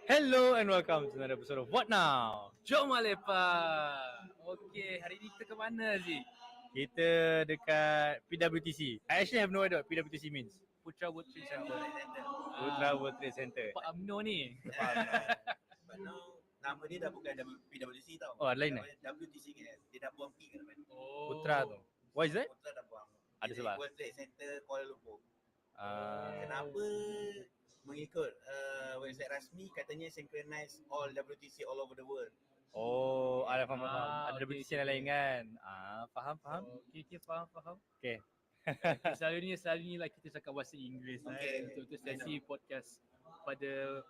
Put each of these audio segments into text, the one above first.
Hello and welcome to another episode of What Now? Jom lepak. Okey, hari ni kita ke mana Zik? Kita dekat PWTC. I actually have no idea what PWTC means. Putra World Trade Center. Putra World Trade Center. Pak UMNO ni. But now nama dia dah bukan PWC tau. Oh, ada lain WTC kan. Dia dah buang P kan. Oh. Putra tu. Why is that? Putra dah buang. Ada Dia sebab? World Trade Center Kuala Lumpur. Ah, Kenapa mengikut website rasmi katanya synchronize all WTC all over the world. oh, ada faham. Ada okey, WTC yang lain kan? Faham. Okey, faham. Okay. Selalu ni lah kita cakap bahasa Inggeris Okay. untuk sesi podcast pada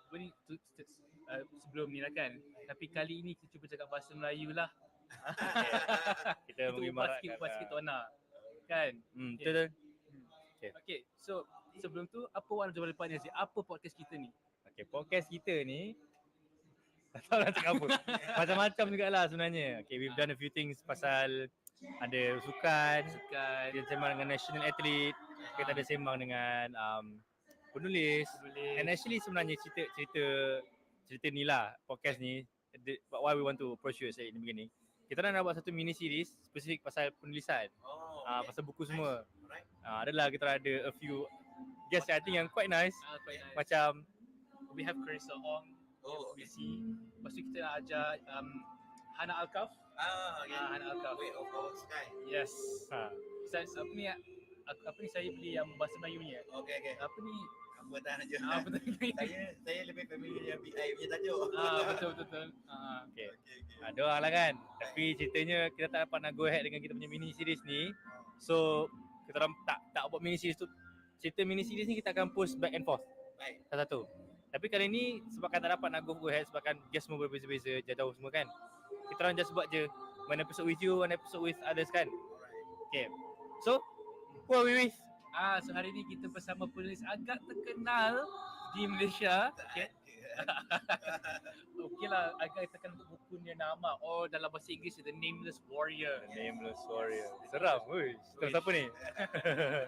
sebelum ni lah kan. Tapi kali ini kita cuba cakap bahasa Melayu lah. Kita Kita ubah sikit tona. Kan? Betul. Okay, so sebelum tu apa warna jawab lepas ni Aziz? Apa podcast kita ni? Okay, podcast kita ni tak tahu nak cakap apa. Macam-macam jugalah sebenarnya. Okay, we've done a few things pasal ada sukan, kita sembang dengan national athlete, kita ada sembang dengan penulis. And actually sebenarnya cerita ni lah, podcast ni, why we want to approach you in the beginning. Kita nak buat satu mini series spesifik pasal penulisan. Pasal buku semua. Alright. Adalah kita ada a few guests I think yang quite nice. Quite nice. Macam We have Carissa Ong, BC. Lepas tu kita nak ajar Hana Alkaf. Hana Alkaf. Way of our sky. Yes. ha, Apa ni saya beli yang bahasa Melayu ni. Okay. Apa ni? Aku tahan aja. Betul. Saya lebih familiar dengan BI punya tajuk. Betul. okay. Okay. Ada orang lah kan. Tapi ceritanya kita tak dapat nak go ahead dengan kita punya mini series ni. So kita orang tak buat mini series tu. Cerita mini series ni kita akan post back and forth Baik. satu-satu. Tapi kali ni sebabkan tak dapat nak go ahead, sebabkan guest semua berbeza-beza, jauh semua kan. Kita orang just buat je one episode with you, one episode with others kan. Okay. So who are we with? So hari ni kita bersama penulis agak terkenal di Malaysia. Okey lah, agak terkenal untuk buku dia nama. Dalam bahasa Inggeris The Nameless Warrior. Nameless Warrior. Seram. Woi, siapa ni?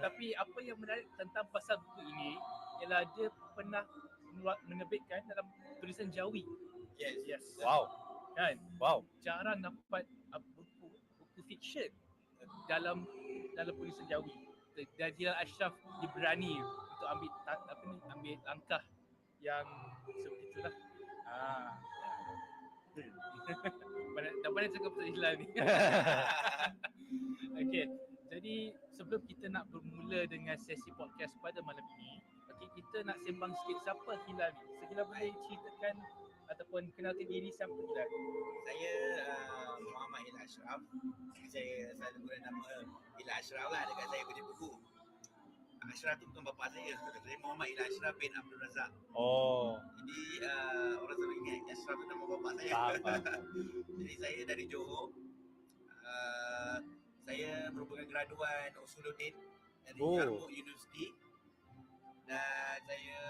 Tapi apa yang menarik tentang pasal buku ini ialah dia pernah menerbitkan dalam tulisan Jawi. Yes. Wow. Kan? Wow. Jarang dapat buku fiction dalam tulisan Jawi. Dan dia Ashraf dia berani untuk ambil langkah yang seperti itulah. Tak pandai cakap pasal Islam ni. Okay, jadi sebelum kita nak bermula dengan sesi podcast pada malam ini, kita nak sembang sikit siapa Hilal ni. Hilal boleh ceritakan ataupun kenalkan diri siapa Hilal? Saya Muhammad Hilal Ashraf. Saya selalu guna nama Hilal Ashraf lah dekat saya punya buku. Ashraf tu bukan bapa saya. Saya Muhammad Hilal Ashraf bin Abdul Razak. Jadi orang selalu ingat Ashraf tu nama bapa saya. Jadi saya dari Johor. Saya merupakan graduan Usuluddin dari Yarmouk University. Dan saya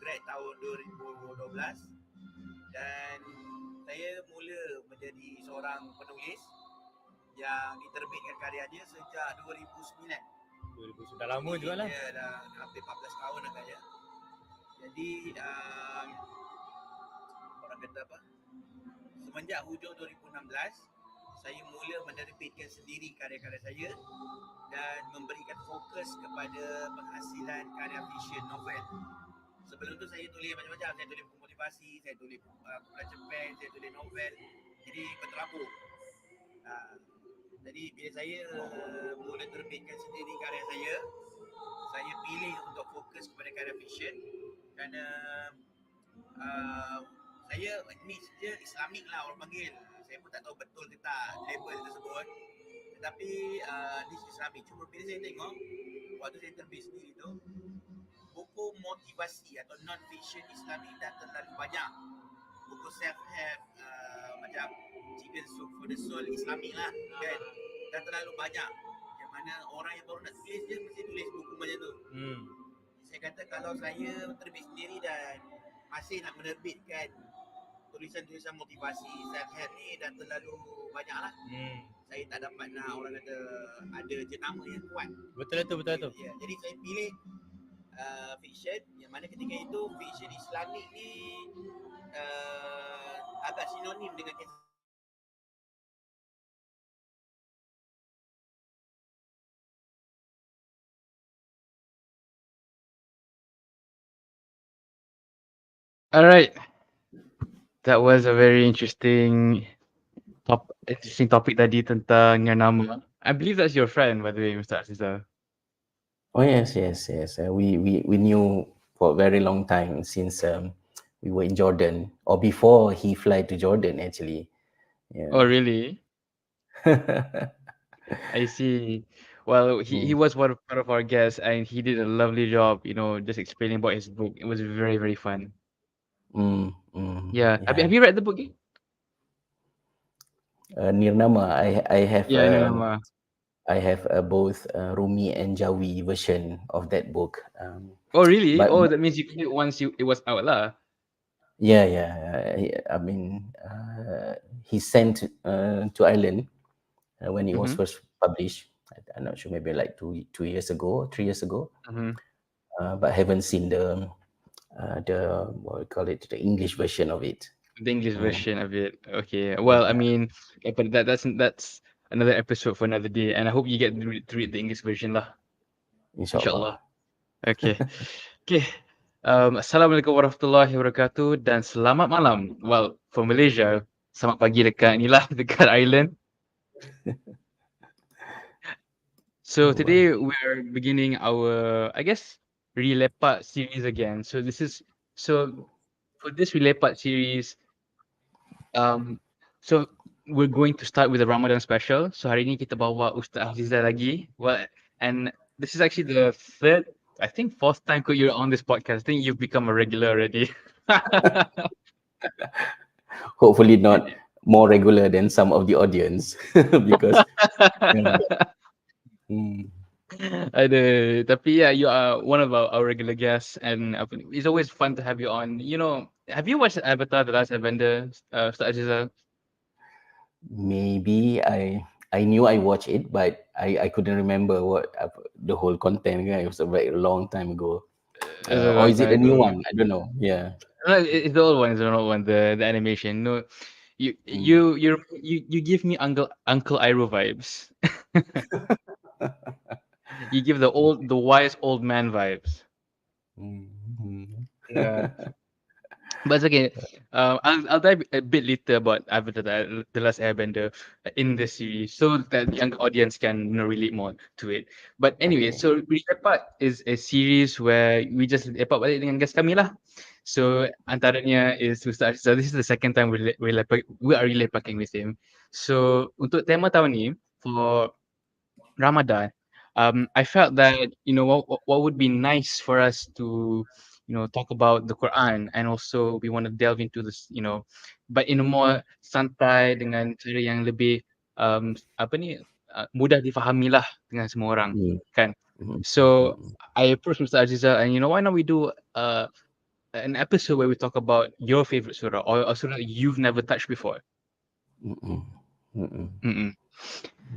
grad tahun 2012. Dan saya mula menjadi seorang penulis yang diterbitkan karyanya sejak 2009. Dah lama juga lah. Ya, dah hampir 14 tahun agaknya. Jadi orang kata apa? Semenjak hujung 2016 saya mula menerbitkan sendiri karya-karya saya dan memberikan fokus kepada penghasilan karya fiction novel. Sebelum tu saya tulis macam-macam. Saya tulis buku motivasi, saya tulis kumpulan cerpen, saya tulis novel. Jadi berterabur. Jadi bila saya mula terbitkan sendiri karya saya pilih untuk fokus kepada karya fiction kerana saya ni dia Islamik lah orang panggil. Saya pun tak tahu betul ke tak label tersebut. Tetapi this Islamik. Cuma bila saya tengok waktu saya terbit sendiri tu, buku motivasi atau non-fiction Islamik dah terlalu banyak. Buku self-help macam Chicken Soup for the Soul Islamik lah kan. Dah terlalu banyak. Yang mana orang yang baru nak tulis je mesti tulis buku macam tu. Saya kata kalau saya terbit sendiri dan masih nak menerbitkan tulisan-tulisan motivasi self-help ni dah terlalu banyak lah. Saya tak dapat nak orang kata ada jenama yang kuat. Betul tu. Ya, jadi saya pilih fiction, yang mana ketika itu fiction Islamik ni agak sinonim dengan kisah Alright, that was a very interesting topic tadi tentang yang nama. I believe that's your friend, by the way, Mr. Azizal. Oh yes, yes, yes. We knew for a very long time since we were in Jordan, or before he fly to Jordan actually. Oh, Yeah. really? I see. Well, he Mm, was part of our guests, and he did a lovely job, just explaining about his book. It was very, very fun. Yeah. Have yeah. you read the book? Nirnama, I have Yeah, ini nama. both Rumi and Jawi version of that book. Oh, really? But Oh, that means you played it once it was out lah. yeah. I mean, he sent to Ireland when it was Mm-hmm. first published. I'm not sure, maybe like 2 years ago, 3 years ago. Mm-hmm. But haven't seen the what we call it, the English version of it. The English Mm, version of it. Okay. Well, I yeah, mean, but that's another episode for another day, and I hope you get to read the English version lah. inshallah. Inshallah. Okay. Okay. Assalamualaikum warahmatullahi wabarakatuh dan selamat malam. Well, for Malaysia, selamat pagi dekat ni lah, dekat Ireland. So Oh, wow. today we're beginning our, I guess, Rilepat series again. So for this Rilepat series, so we're going to start with the Ramadan special. So hari ni kita bawa Ustaz Hasrizal lagi. Well, and this is actually the third, I think fourth time you're on this podcast. I think you've become a regular already. Hopefully not more regular than some of the audience because yeah. Mm, Aduh, tapi yeah, you are one of our regular guests, and it's always fun to have you on. Have you watched Avatar: The Last Airbender, Ustaz Hasrizal? maybe I knew I watched it, but I couldn't remember what the whole content. It was a very long time ago. It was a Or long is it time a new ago. one? I don't know. Yeah. No, it's the old one. It's the old one. The animation. No, you Mm. you you give me Uncle Iroh vibes. You give the wise old man vibes. Mm. Yeah. But it's okay. I'll dive a bit later about Avatar: The Last Airbender in this series, so that the younger audience can relate more to it. But anyway, Okay. so Lepak is a series where we just lepak balik dengan guest kami lah. So antaranya is Ustaz. So this is the second time we are lepaking with him. So untuk tema tahun ni for Ramadan, I felt that what would be nice for us to talk about the Quran, and also we want to delve into this, but in a more santai dengan cara yang lebih apa ni mudah difahami lah dengan semua orang, Mm. kan? Mm. So Mm. I approached Mr. Aziza, and why not we do an episode where we talk about your favorite surah, or a surah that you've never touched before. Mm. Mm. Mm-mm.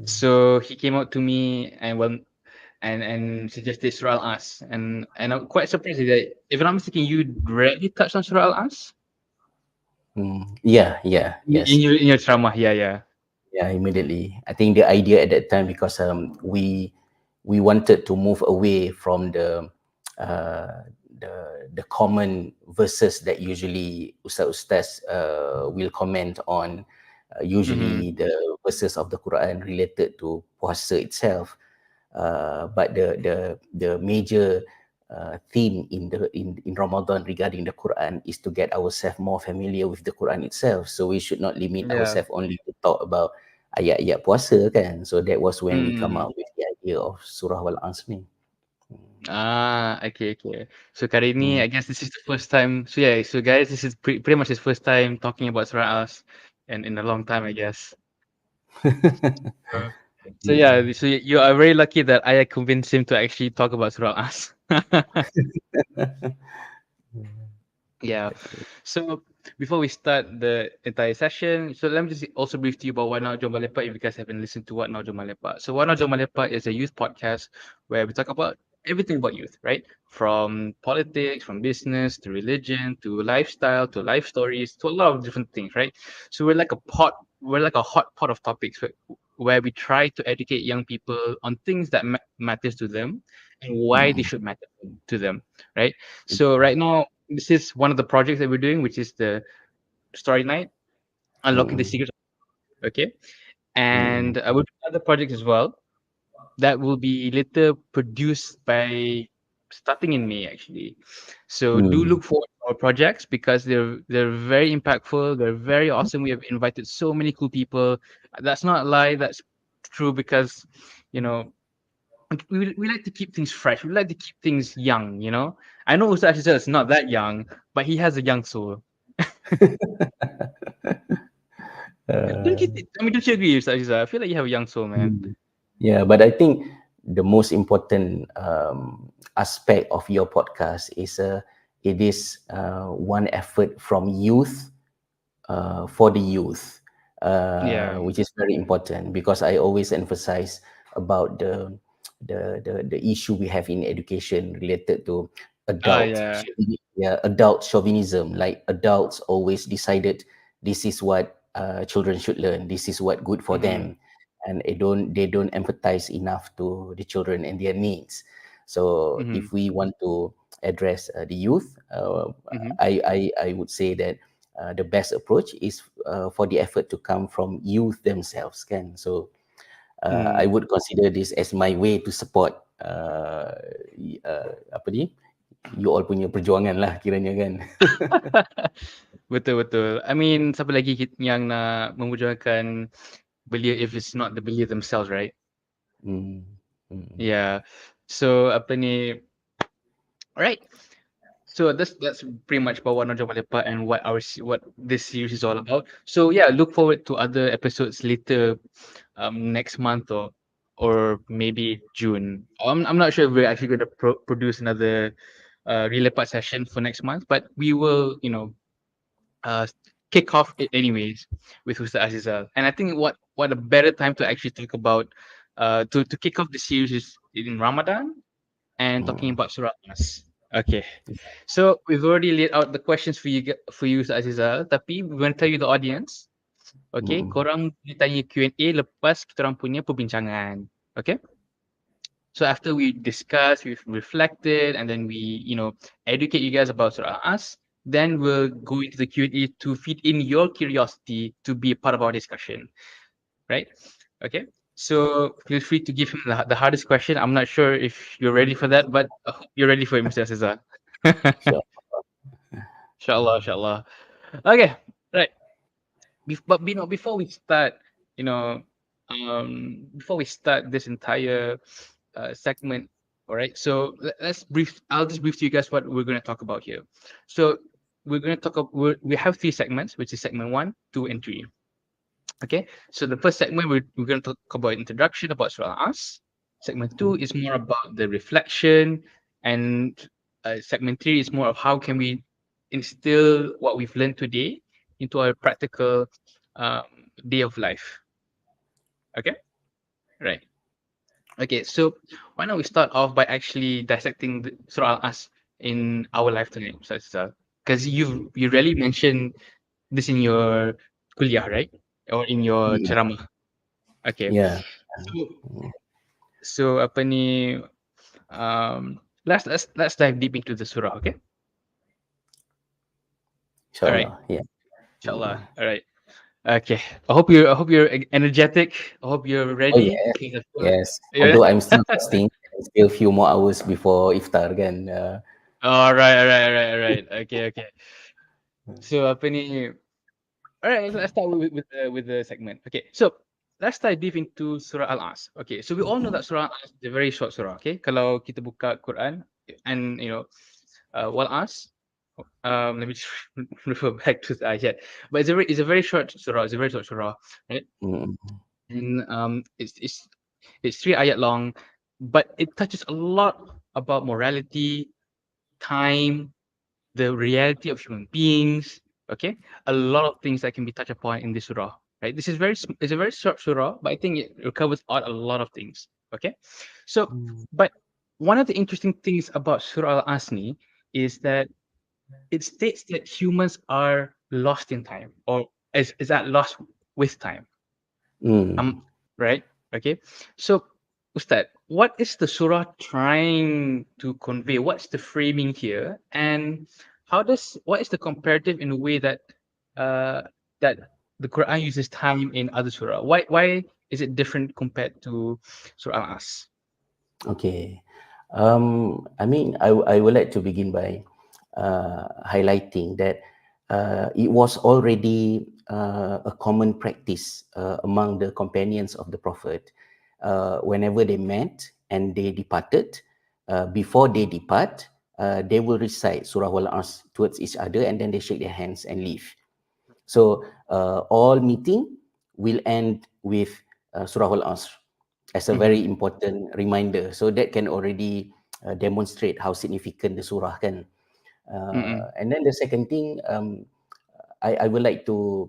So he came out to me and and suggested Surah Al-Asr, and I'm quite surprised that, if I'm not mistaken, you already touched on Surah Al-Asr Yeah. in Yes. your ceramah. Yeah. Yeah, immediately. I think the idea at that time, because we wanted to move away from uh, the common verses that usually ustaz will comment on. Mm-hmm. Usually the verses of the Quran related to puasa itself, but the major theme in Ramadan regarding the Quran is to get ourselves more familiar with the Quran itself. So we should not limit Yeah. ourselves only to talk about ayat-ayat puasa kan. So that was when we come Mm. up with the idea of Surah Al-Asr ni. Okay. So kali ni, Hmm. I guess this is the first time. So yeah, so guys, this is pretty much his first time talking about Surah Al-Asr, and in a long time, I guess. Uh, So yeah, so you are very lucky that I convinced him to actually talk about Surah Al-Asr. Yeah. So before we start the entire session, so let me just also brief to you about What Now Jom Malepak, if you guys haven't listened to What Now Jom Malepak. So What Now Jom Malepak is a youth podcast where we talk about everything about youth, right? From politics, from business to religion to lifestyle to life stories to a lot of different things, right? So we're like a hot pot of topics where we try to educate young people on things that matters to them and why they Mm, should matter to them, right? So right now, this is one of the projects that we're doing, which is the story night, unlocking the mm, secrets. Okay, mm, and I will do other projects as well that will be later produced by starting in May actually. So do mm. look forward to our projects because they're very impactful. They're very awesome. We have invited so many cool people. That's not a lie. That's true because you know we like to keep things fresh. We like to keep things young. I know Ustaz Shizal is not that young, but he has a young soul. Don't Uh, you? Don't you agree, Ustaz Shizal? I feel like you have a young soul, man. mm. Yeah, but I think the most important aspect of your podcast is it is one effort from youth for the youth, Yeah. which is very important because I always emphasize about the issue we have in education related to Yeah. adult chauvinism. Like adults always decided this is what children should learn. This is what good for Mm-hmm. them, and they don't empathize enough to the children and their needs. So Mm-hmm. if we want to address the youth, Mm-hmm. I would say that the best approach is for the effort to come from youth themselves, kan? So I Mm. would consider this as my way to support apa ni, you all punya perjuangan lah kiranya kan. Betul betul. I mean, siapa lagi yang nak memperjuangkan belia if it's not the belia themselves, right? Hmm. Hmm. Yeah. So apa ni? Alright. So that's pretty much about what Nojam Lepa and what this series is all about. So yeah, look forward to other episodes later, next month or maybe June. I'm not sure if we're actually going to produce another Real Lepa session for next month, but we will, uh, kick off it anyways with Ustaz Azizal. And I think what a better time to actually talk about to kick off the series is in Ramadan and talking Hmm. about Surah Al-Asr. Okay. So we've already laid out the questions for you Ustaz Azizal, tapi we want to tell you the audience. Okay, Hmm. korang ditanya Q&A lepas kita orang punya perbincangan. Okay? So after we discuss, we've reflected, and then we, educate you guys about Surah As, then we'll go into the Q&A to feed in your curiosity to be a part of our discussion, right? Okay. So feel free to give him the hardest question. I'm not sure if you're ready for that, but I hope you're ready for it, Mr. Cesar. Sure. Inshallah, inshallah. Okay, right. But before we start, you know, before we start this entire segment, all right. So let's brief. I'll just brief to you guys what we're going to talk about here. So we're going to talk. We have three segments, which is segment 1, 2, and 3. Okay. So the first segment we're going to talk about introduction about Surah As. Segment 2 is more about the reflection, and segment 3 is more of how can we instill what we've learned today into our practical um, day of life. Okay. Right. Okay, so why don't we start off by actually dissecting Surah Al-As in our lifetime, because you really mentioned this in your kuliah, right? Or in your Hmm. ceramah. Okay. Yeah. So apa ni? Let's dive deep into the surah. Okay. All right. Inshallah. Yeah. Inshallah. All right. Okay. I hope you're energetic. I hope you're Oh ready. yes, Okay. yes. Yeah. Although I'm still fasting, still a few more hours before iftar kan. All right. All right. All right. All right. Okay. Okay. So apa ni? All right, let's start with the segment. Okay, so let's dive deep into Surah Al-As. Okay, so we all know that Surah Al-As is a very short surah. Okay, kalau kita buka Quran and Wal-As, let me just refer back to the ayat. But it's a very short surah. It's a very short surah, right? Mm, And it's 3 ayat long, but it touches a lot about morality, time, the reality of human beings. Okay, a lot of things that can be touched upon in this surah. Right, this is it's a very short surah, but I think it covers a lot of things. Okay, so mm, but one of the interesting things about Surah Al-Asr is that it states that humans are lost in time, or is that lost with time. Mm. Right? Okay. So, Ustad, what is the surah trying to convey? What's the framing here? And what is the comparative in a way that uh that the Quran uses time in other surah? Why is it different compared to Surah Al-As? Okay. I mean, I would like to begin by highlighting that it was already a common practice among the companions of the Prophet. Whenever they met and they departed, before they depart, they will recite Surah Al-Asr towards each other, and then they shake their hands and leave. So all meeting will end with Surah Al-Asr as a Mm-hmm. very important reminder. So that can already demonstrate how significant the surah kan. Mm-mm. And then the second thing, I would like to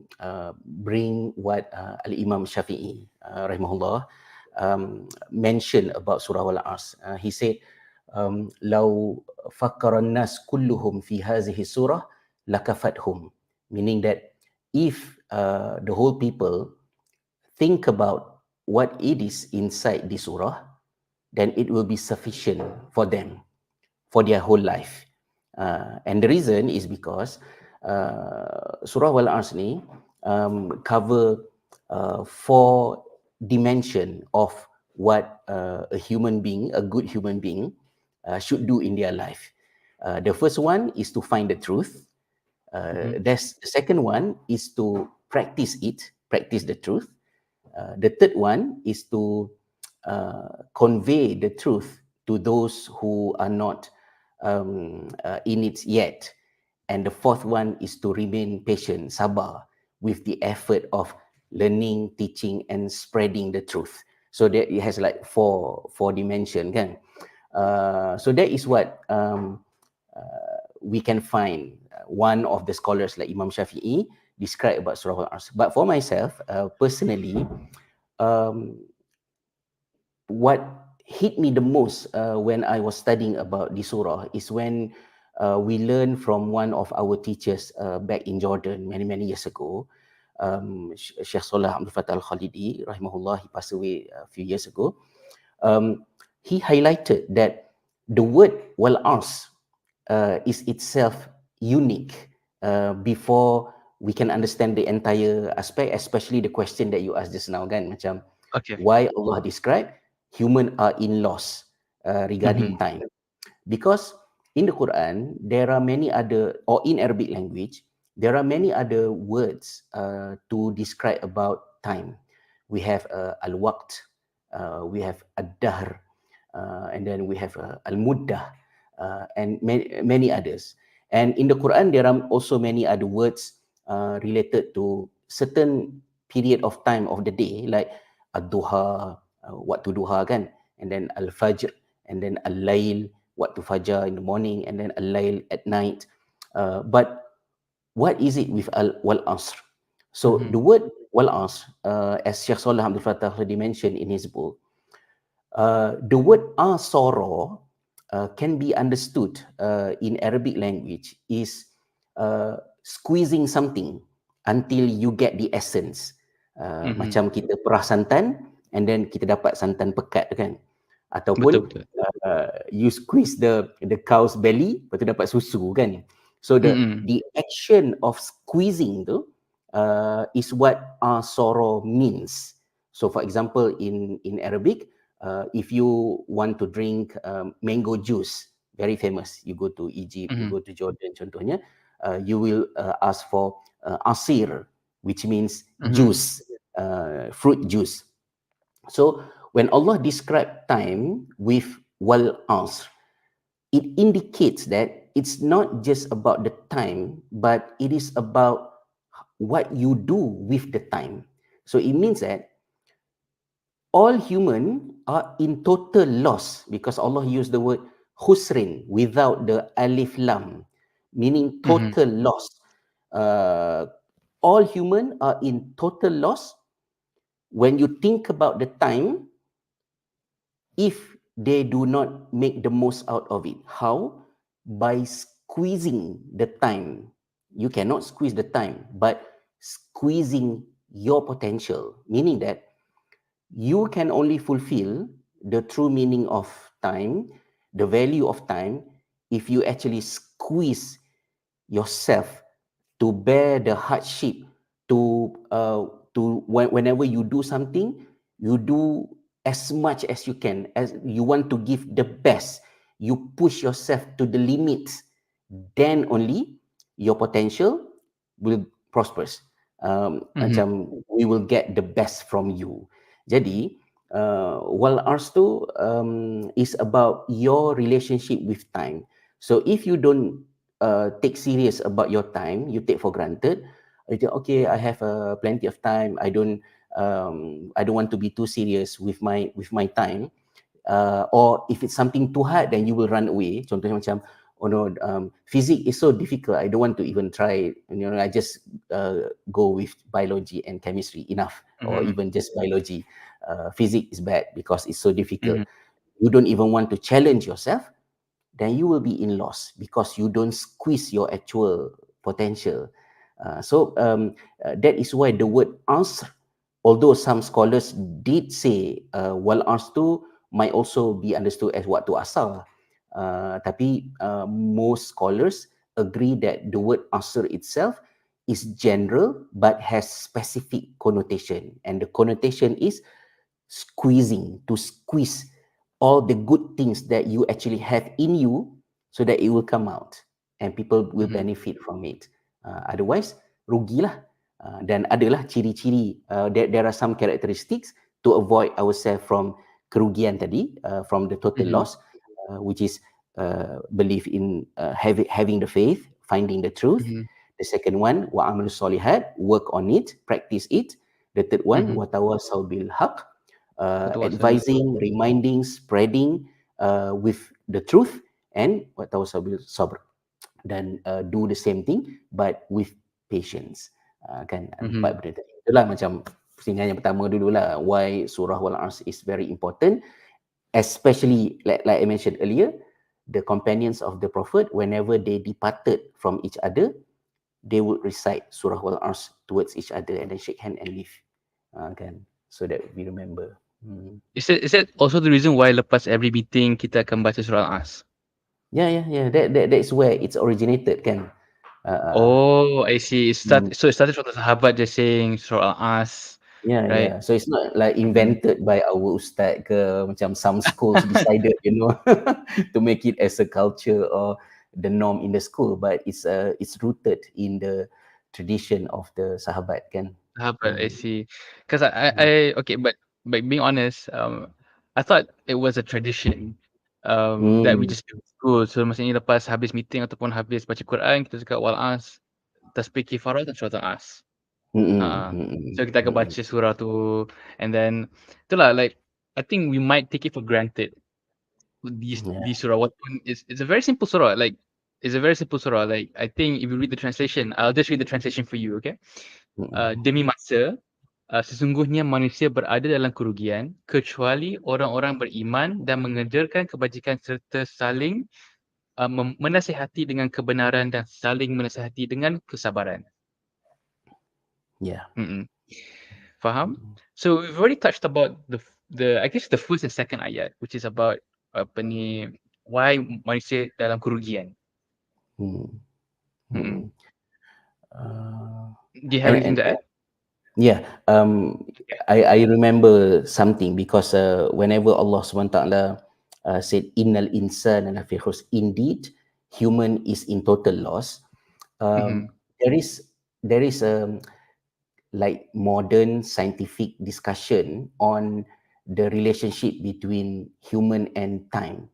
bring what Al-Imam Shafi'i, rahimahullah, mentioned about Surah Al-Asr. He said, "Lau fakkara nas kulluhum fi hazihi surah lakafathum," meaning that if the whole people think about what it is inside the surah, then it will be sufficient for them for their whole life. And the reason is because Surah Al-Asr ni cover four dimension of what a human being, a good human being, should do in their life. The first one is to find the truth. Mm-hmm. There's the second one is to practice it, practice the truth. The third one is to convey the truth to those who are not in it yet. And the fourth one is to remain patient, sabar, with the effort of learning, teaching, and spreading the truth. So that it has like four dimension, kan? So that is what we can find. One of the scholars like Imam Shafi'i describe about Surah Al-Asr. But for myself, personally, um, what hit me the most when I was studying about the surah is when we learned from one of our teachers back in Jordan many years ago, Sheikh Salah Abdul Fatah Al-Khalidi, rahimahullah, he passed away a few years ago. He highlighted that the word wal ars is itself unique before we can understand the entire aspect, especially the question that you asked just now, kan? Macam, Okay. why Allah describe human are in loss regarding Mm-hmm. time? Because in the Quran, there are many other, or in Arabic language, there are many other words to describe about time. We have al-waqt, we have ad-dahr, and then we have al-muddah, and many others. And in the Quran, there are also many other words related to certain period of time of the day, like ad-duha, waktu duha kan, and then al-fajr, and then al-lail, waktu fajar in the morning, and then al-lail at night. But what is it with wal-asr? So Mm-hmm. the word wal-asr, as Sheikh Salah Abdul Fatah already mentioned in his book, the word asara can be understood in Arabic language is squeezing something until you get the essence. Mm-hmm. Macam kita perah santan and then kita dapat santan pekat kan. Betul Ataupun betul. you squeeze the cow's belly, lepas tu dapat susu kan. So Mm-mm. the action of squeezing tu is what asara means. So for example in Arabic, if you want to drink mango juice, very famous, you go to Egypt, you Mm-hmm. go to Jordan contohnya, you will ask for asir, which means Mm-hmm. juice, fruit juice. So when Allah described time with wal asr, it indicates that it's not just about the time, but it is about what you do with the time. So it means that all human are in total loss because Allah used the word khusrin without the alif lam, meaning Mm-hmm. total loss. Uh, all human are in total loss when you think about the time. If they do not make the most out of it. How? By squeezing the time. You cannot squeeze the time, but squeezing your potential, meaning that you can only fulfill the true meaning of time, the value of time, if you actually squeeze yourself to bear the hardship, whenever you do something, you do as much as you can, as you want to give the best, you push yourself to the limits, then only your potential will prospers. Mhm. Macam we will get the best from you. Jadi while ours tu is about your relationship with time. So if you don't take serious about your time, you take for granted. You think, okay, I have plenty of time. I don't want to be too serious with my time. Or if it's something too hard, then you will run away. Contohnya macam, oh no, physics is so difficult. I don't want to even try. You know, I just go with biology and chemistry enough, or Mhm. even just biology. Physics is bad because it's so difficult. Mhm. You don't even want to challenge yourself, then you will be in loss because you don't squeeze your actual potential. That is why the word answer, although some scholars did say wal tu might also be understood as waktu asar. Tapi most scholars agree that the word answer itself is general but has specific connotation, and the connotation is squeezing, to squeeze all the good things that you actually have in you so that it will come out and people will Mhm. benefit from it. Otherwise, rugilah. Dan adalah ciri-ciri, there are some characteristics to avoid ourselves from kerugian tadi, from the total Mhm. loss, which is belief in having the faith, finding the truth. Mhm. The second one, wa amal solihat, work on it, practice it. The third one, Mhm. wa tawasaw bil haq, Bertawasal bil haq. advising, reminding, spreading with the truth, and wa tawasaw bil sabr. Dan do the same thing but with patience. Kan Mhm. empat benda tadi. Itulah macam pusingan yang pertama dululah, why surah Wal-Asr is very important, especially like I mentioned earlier, the companions of the Prophet, whenever they departed from each other, they would recite Surah Al-Asr towards each other and then shake hand and leave. Kan? So that we remember. Is that also the reason why lepas every meeting kita akan baca surah Al-Asr? Yeah. That's where it's originated, kan? Uh, Oh, I see. mm, So it started from the sahabat just saying surah Al-Asr, right? yeah. So it's not like Mhm. invented by our ustaz ke, macam some schools decided, to make it as a culture or the norm in the school, but it's rooted in the tradition of the sahabat, kan? Sahabat, I Mm, see. 'Cause I okay, but being honest, I thought it was a tradition, that we mm, just do in school. So maksudnya lepas habis meeting ataupun habis baca Quran, kita cakap Wal-Asr, tasbih kifarah dan surah Al-Asr. mm, Heeh. mm, So kita akan mm, baca surah tu and then itulah like I think we might take it for granted. yeah. These surah walaupun it's a very simple surah, like it's a very simple surah. Like I think if you read the translation, I'll just read the translation for you, okay? Mm, Demi masa, sesungguhnya manusia berada dalam kerugian kecuali orang-orang beriman dan mengerjakan kebajikan serta saling menasihati dengan kebenaran dan saling menasihati dengan kesabaran. yeah. Mm. Faham? So we've already touched about the I guess the first and second ayat, which is about apa ni, why manusia dalam kerugian. Mm, Mm. mm. Uh, Do you have anything and to add? yeah, Okay. I remember something because whenever Allah SWT said innal insana lafi khusr, indeed human is in total loss. Mhm. There is like modern scientific discussion on the relationship between human and time,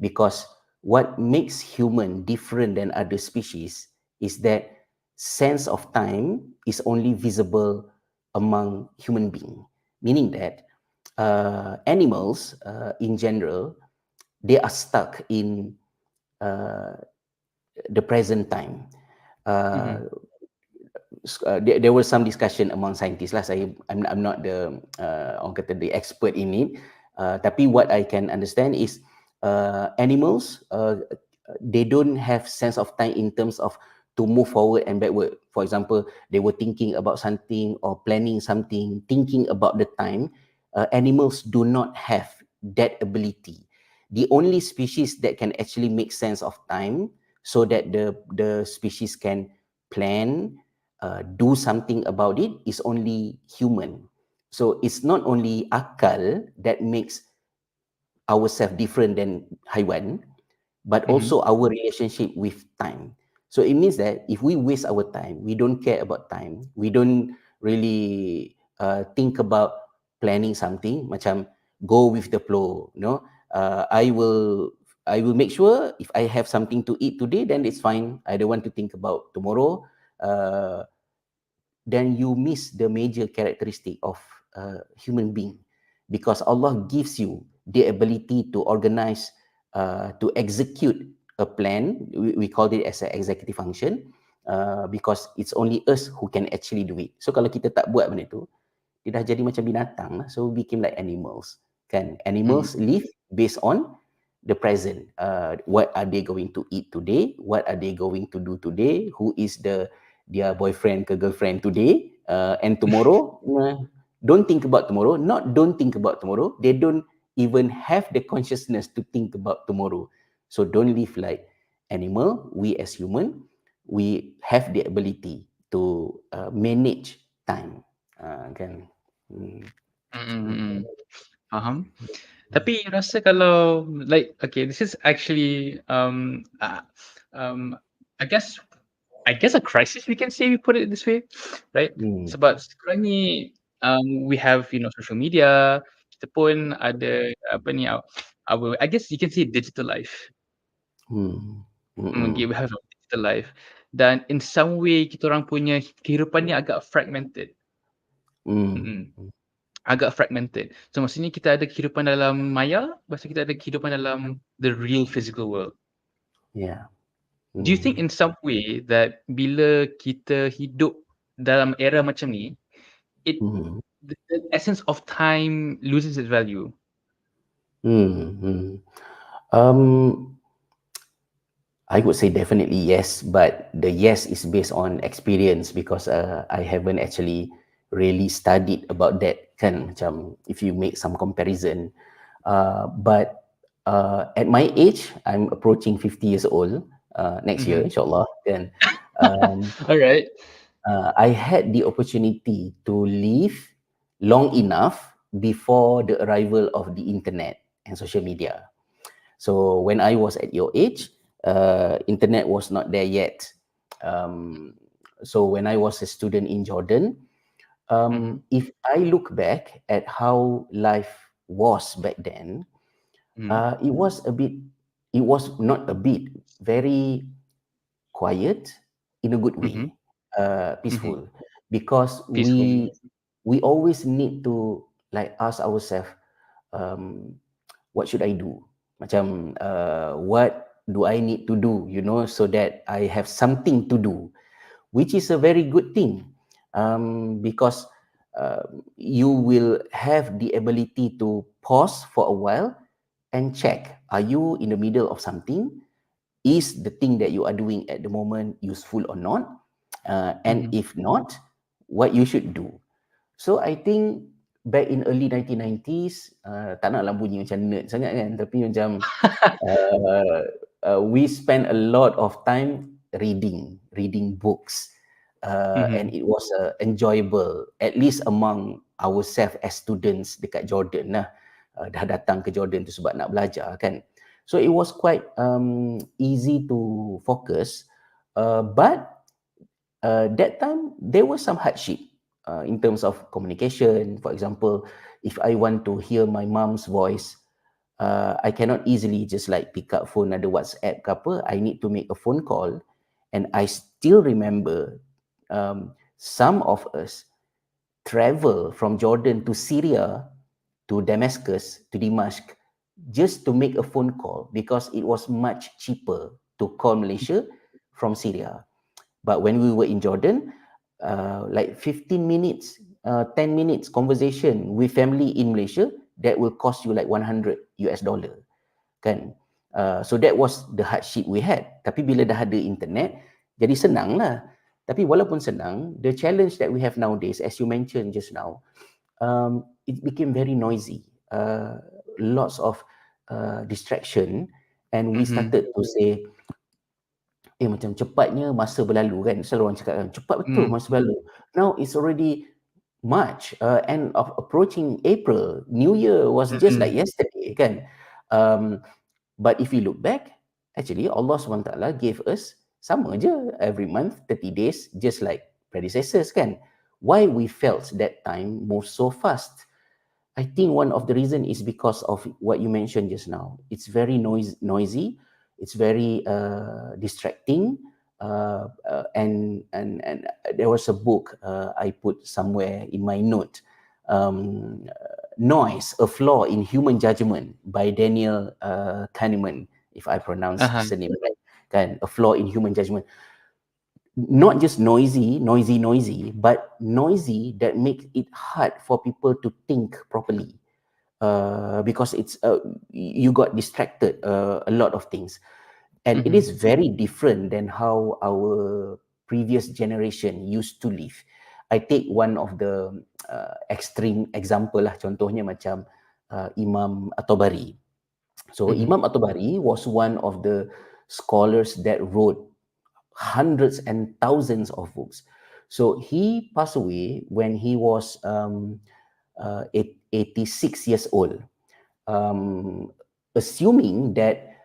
because what makes human different than other species is that sense of time is only visible among human being, meaning that animals in general, they are stuck in uh, the present time. uh, Mhm. there was some discussion among scientists lah. I'm not the orang kata the expert in it, Tapi what I can understand is animals, they don't have sense of time in terms of to move forward and backward. For example, they were thinking about something or planning something, thinking about the time. Animals do not have that ability. The only species that can actually make sense of time so that the species can plan, do something about it is only human. So it's not only akal that makes ourselves different than haiwan, but Mhm. also our relationship with time. So it means that if we waste our time, we don't care about time, we don't really think about planning something, macam go with the flow, you know. I will make sure if I have something to eat today, then it's fine. I don't want to think about tomorrow. Uh, then you miss the major characteristic of a human being, because Allah gives you the ability to organize, to execute a plan. We call it as an executive function, because it's only us who can actually do it. So kalau kita tak buat benda tu, dia dah jadi macam binatang lah. So we became like animals. Kan? Mhm. Animals live based on the present. What are they going to eat today? What are they going to do today? Who is their boyfriend ke girlfriend today? And tomorrow, don't think about tomorrow. Not don't think about tomorrow. They don't even have the consciousness to think about tomorrow. So don't live like animal. We as human, we have the ability to manage time. Kan? Hmm. Mhm. Faham. Tapi rasa kalau like okay, this is actually um I guess a crisis we can say, we put it this way, right? Hmm. Sebab sekarang ni we have social media, kita pun ada apa ni our I guess you can say digital life. Hmm. Okay, Mm-mm. we have a digital life, dan in some way kita orang punya kehidupan ni agak fragmented. Hmm. Mm. Agak fragmented. So maksudnya kita ada kehidupan dalam maya, lepas tu kita ada kehidupan dalam the real physical world. Yeah. Do you think Hmm. in some way that bila kita hidup dalam era macam ni, it Hmm. the essence of time loses its value? Hmm. Hmm. Um, I would say definitely yes, but the yes is based on experience, because I haven't actually really studied about that. Kan, macam if you make some comparison, but at my age, I'm approaching 50 years old next year, Mhm. insyaAllah. Kan, um, Alright. I had the opportunity to live long enough before the arrival of the internet and social media. So when I was at your age, internet was not there yet. Um, so when I was a student in Jordan, Mhm. if I look back at how life was back then, Mhm. it was a bit, it was not a bit, very quiet in a good Mhm. way, Mhm. peaceful, because Peaceful. we always need to like ask ourselves, um, what should I do? Macam, what do I need to do, so that I have something to do, which is a very good thing, because you will have the ability to pause for a while and check, are you in the middle of something? Is the thing that you are doing at the moment useful or not? And Mhm. if not, what you should do. So I think back in early 1990s, tak naklah bunyi macam nerd sangat kan, tapi macam uh, we spend a lot of time reading books, and Mhm. it was enjoyable, at least among ourselves as students dekat Jordan lah. Dah datang ke Jordan tu sebab nak belajar kan. So it was quite easy to focus, but that time there was some hardship in terms of communication. For example, if I want to hear my mom's voice, I cannot easily just like pick up phone, ada WhatsApp ke apa. I need to make a phone call, and I still remember some of us travel from Jordan to Syria, to Damascus, to Damascus, just to make a phone call, because it was much cheaper to call Malaysia from Syria. But when we were in Jordan, like 15 minutes, 10 minutes conversation with family in Malaysia that will cost you like 100 US dollar kan. So that was the hardship we had. Tapi bila dah ada internet, jadi senang lah. Tapi walaupun senang, the challenge that we have nowadays, as you mentioned just now, it became very noisy. Lots of distraction, and we started to say, macam cepatnya masa berlalu kan. Selalu orang cakap kan, cepat betul masa berlalu. Now it's already March, end of approaching April. New Year was just like yesterday kan. But if you look back, actually Allah SWT gave us sama je every month, 30 days, just like predecessors kan. Why we felt that time move so fast? I think one of the reason is because of what you mentioned just now. It's very noisy. It's very distracting. And there was a book I put somewhere in my note. Noise, a Flaw in Human Judgment by Daniel Kahneman, if I pronounce his name right. Kan, A Flaw in Human Judgment. Not just noisy, but noisy that makes it hard for people to think properly. Because it's you got distracted a lot of things, and it is very different than how our previous generation used to live. I take one of the extreme example lah, contohnya macam Imam At-Tabari. So Imam At-Tabari was one of the scholars that wrote hundreds and thousands of books. So he passed away when he was 86 years old. Assuming that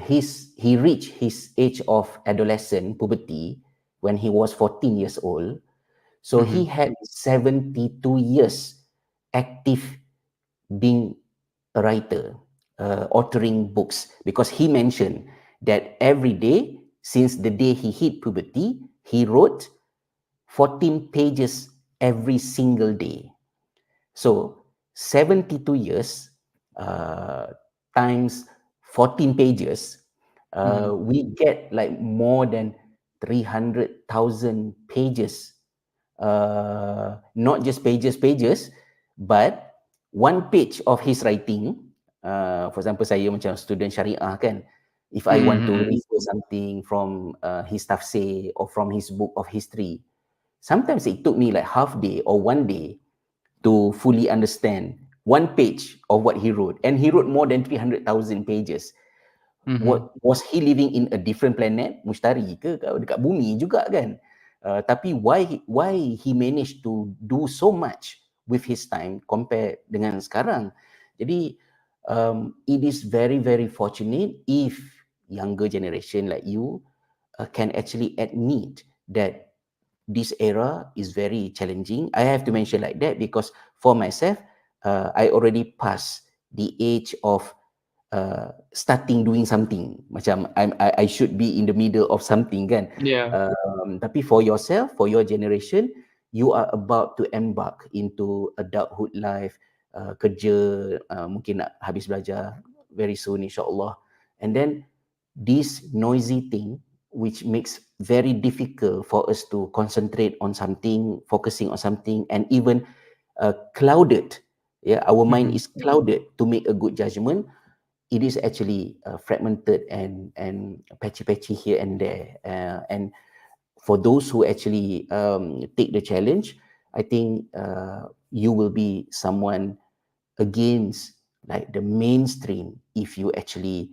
he reached his age of adolescent puberty when he was 14 years old. So he had 72 years active being a writer, authoring books, because he mentioned that every day since the day he hit puberty, he wrote 14 pages every single day. So 72 years times 14 pages, we get like more than 300,000 pages. Not just pages, but one page of his writing. For example, saya macam student syariah kan, if I want to refer something from his tafsir or from his book of history, sometimes it took me like half day or one day to fully understand one page of what he wrote. And he wrote more than 300,000 pages. What was he living in a different planet? Mustari ke dekat bumi juga kan? Tapi why he managed to do so much with his time compare dengan sekarang? Jadi it is very, very fortunate if younger generation like you can actually admit that this era is very challenging. I have to mention like that because for myself, I already passed the age of starting doing something. Macam I should be in the middle of something kan. Tapi for yourself, for your generation, you are about to embark into adulthood life, kerja, mungkin nak habis belajar very soon insyaAllah. And then this noisy thing which makes very difficult for us to concentrate on something, focusing on something, and even clouded. Yeah, our mind is clouded to make a good judgment. It is actually fragmented and patchy here and there. And for those who actually take the challenge, I think you will be someone against like the mainstream if you actually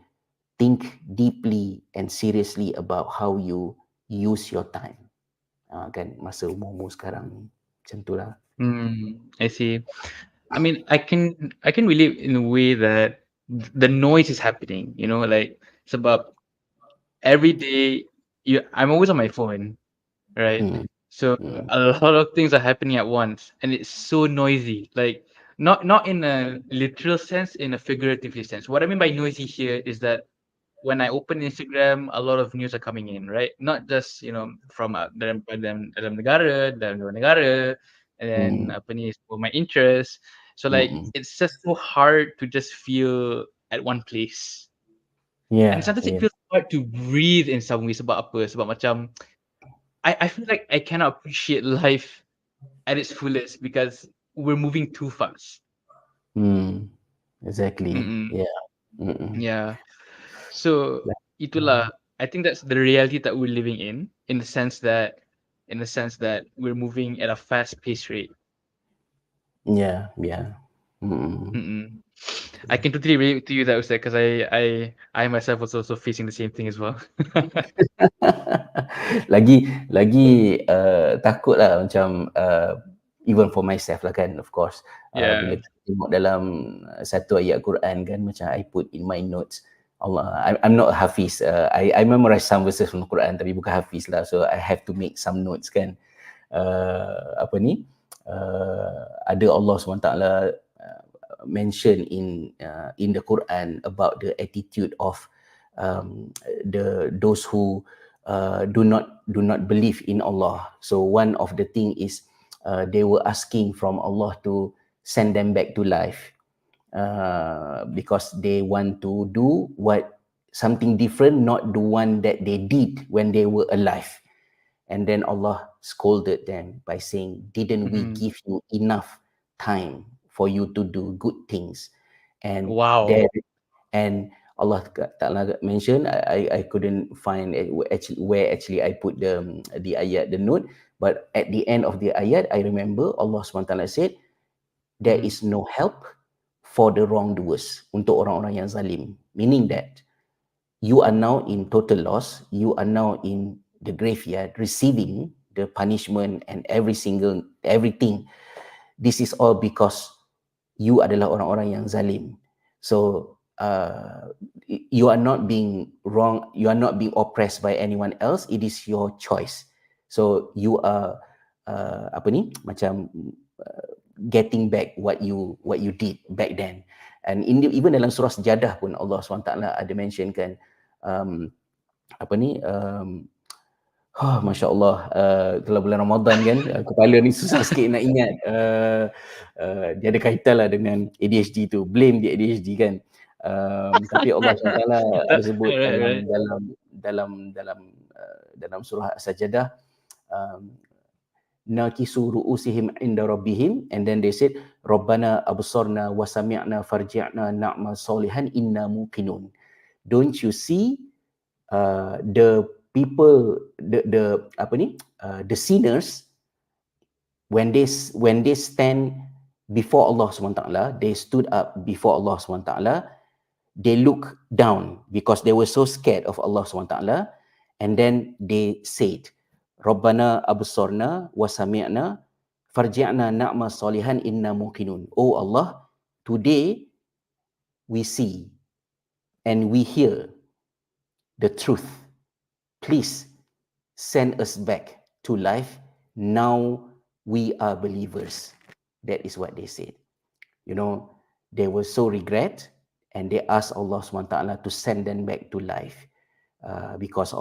think deeply and seriously about how you use your time. Kan masa umur sekarang ni macam tu lah. I see. I mean, I can relate in a way that the noise is happening, you know, like sebab every day I'm always on my phone, right? So a lot of things are happening at once and it's so noisy. Like not in a literal sense, in a figurative sense. What I mean by noisy here is that when I open Instagram, a lot of news are coming in, right? Not just, you know, from dalam negara, dalam luar negara, and then apa ni, for my interest. So like it's just so hard to just feel at one place. And sometimes it feels hard to breathe in some ways. Sebab apa? Sebab macam I feel like I cannot appreciate life at its fullest because we're moving too fast. Hmm. Exactly. Mm-mm. Yeah. Mm-mm. Yeah. So itulah, I think that's the reality that we're living in the sense that we're moving at a fast pace rate. Yeah. Yeah. Mm-mm. Mm-mm. I can totally relate to you that Ustaz, because I myself was also facing the same thing as well. lagi takut lah macam even for myself lah kan, of course, bila Yeah. kita tengok dalam satu ayat Quran kan, macam I put in my notes Allah, I'm not a hafiz, I memorize some verses from the Quran tapi bukan hafiz lah, so I have to make some notes kan. Apa ni, ada Allah SWT mention in the Quran about the attitude of those who do not believe in Allah. So one of the thing is they were asking from Allah to send them back to life because they want to do something different, not the one that they did when they were alive. And then Allah scolded them by saying, didn't we Mm-mm. give you enough time for you to do good things? And Wow. there, and Allah Ta'ala mentioned, I couldn't find where actually I put the ayat, the note, but at the end of the ayat, I remember Allah SWT said, there Mm. is no help for the wrongdoers, untuk orang-orang yang zalim. Meaning that you are now in total loss, you are now in the graveyard receiving the punishment and everything. This is all because you adalah orang-orang yang zalim. So you are not being wrong, you are not being oppressed by anyone else, it is your choice. So you are apa ni, macam getting back what you did back then. And even dalam surah Sejadah pun Allah SWT ada mention kan, apa ni, Masya Allah, kalau bulan Ramadan kan, kepala ni susah sikit nak ingat. Dia ada kaitan lah dengan ADHD tu, blame dia ADHD kan. Tapi Allah SWT ada sebut Right, right. dalam surah As-Sajdah, nakisu ru'usihim inda rabbihim, and then they said Rabbana absarna wa sami'na farji'na na'mal solihan inna muqinun. Don't you see the people, the apa ni, the sinners, when they stand before Allah SWT, they stood up before Allah SWT, they look down because they were so scared of Allah SWT, and then they said Rabbana absarna wa sami'na farji'na na'mal salihan inna muqinun. Oh Allah, today we see and we hear the truth, please send us back to life. Now we are believers. That is what they said. You know, they were so regret and they asked Allah SWT to send them back to life because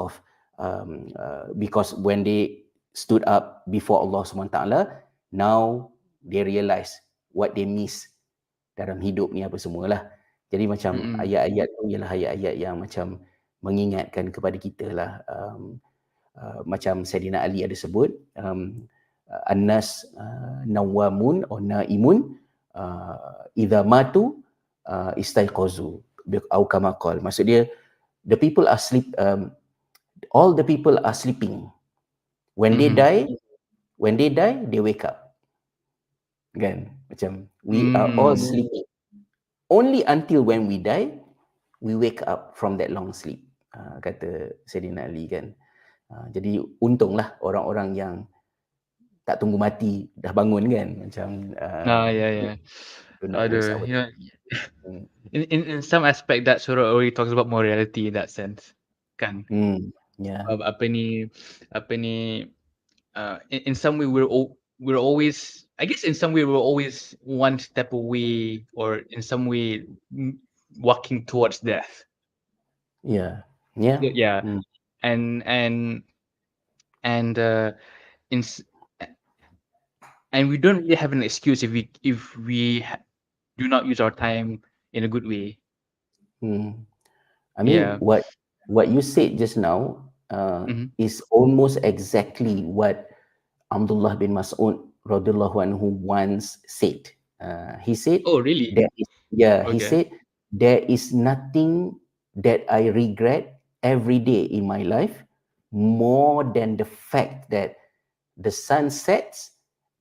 when they stood up before Allah SWT, now they realize what they miss dalam hidup ni apa semualah. Jadi macam Mm-mm. ayat-ayat tu ialah ayat-ayat yang macam mengingatkan kepada kita lah. Macam Sayyidina Ali ada sebut, An-nas nawamun or naimun idza matu istaiqazu au kama qala. Maksud dia, the people are all the people are sleeping. When they Mm-hmm. die, they wake up. Kan? Macam we are all sleeping. Only until when we die, we wake up from that long sleep. Kata Sayyidina Ali kan. Jadi untunglah orang-orang yang tak tunggu mati dah bangun kan, macam Yeah. do not waste our You know, time. in some aspect that surah already talks about morality in that sense, kan? Yeah. Apa ni? In some way we're always, I guess in some way we're always one step away, or in some way walking towards death. Yeah. Yeah, and in s- and we don't really have an excuse if we do not use our time in a good way. I mean, Yeah. what you said just now Mhm. is almost exactly what Abdullah bin Mas'ud radhiyallahu anhu once said. He said, Oh, really? he Okay. said, there is nothing that I regret every day in my life more than the fact that the sun sets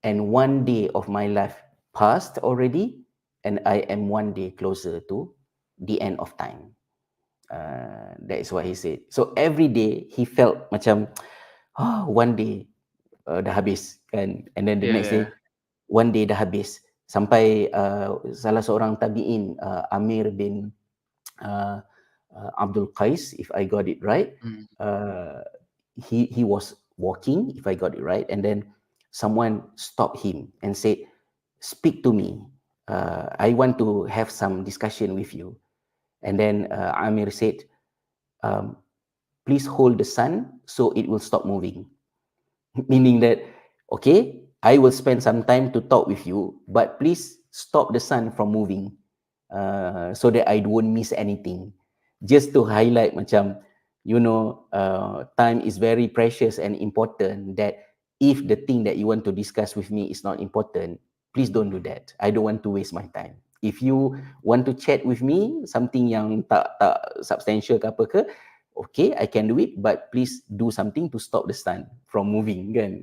and one day of my life passed already, and I am one day closer to the end of time. That is what he said. So every day he felt macam, one day dah habis kan, and then the Yeah, next yeah. day one day dah habis, sampai salah seorang tabi'in, Amir bin uh, Abdul Qais, if I got it right, Mm. uh, he was walking, if I got it right, and then someone stopped him and said, speak to me, I want to have some discussion with you. And then Amir said, um, please hold the sun so it will stop moving. Meaning that, okay, I will spend some time to talk with you, but please stop the sun from moving, so that I won't miss anything. Just to highlight macam, time is very precious and important, that if the thing that you want to discuss with me is not important, please don't do that. I don't want to waste my time. If you want to chat with me, something yang tak substantial ke apa ke, okay, I can do it, but please do something to stop the sun from moving, kan?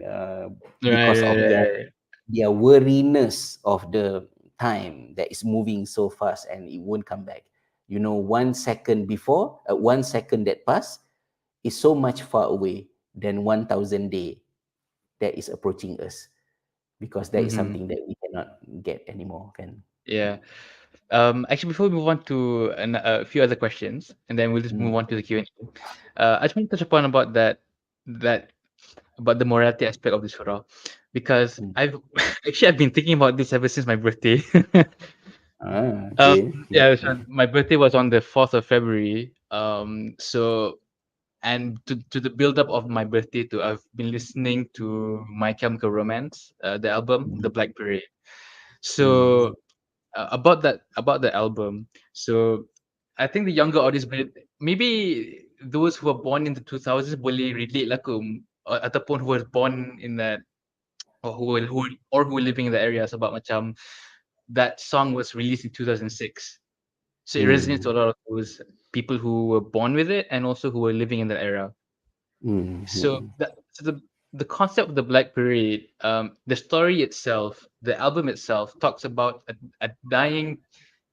Right, Because of right, right, right. their weariness of the time that is moving so fast and it won't come back. 1 second before, 1 second that passed is so much far away than 1,000 day that is approaching us, because that is Mm-hmm. something that we cannot get anymore, kan? Yeah. Actually, before we move on to a few other questions, and then we'll just Hmm. move on to the Q&A. I just want to touch upon about that about the morality aspect of this surah, because Hmm. I've been thinking about this ever since my birthday. um, Okay. yeah, so my birthday was on the 4th of February. And to the build up of my birthday too, I've been listening to My Chemical Romance, the album, The Black Parade. Hmm. So about the album. So I think the younger audience, maybe those who were born in the 2000s boleh relate lah ataupun who was born in that, or who were living in the area, sebab macam that song was released in 2006. So it resonates to Hmm. a lot of those people who were born with it and also who were living in that era. Hmm. So Hmm. the concept of the Black Parade, the story itself, the album itself talks about a dying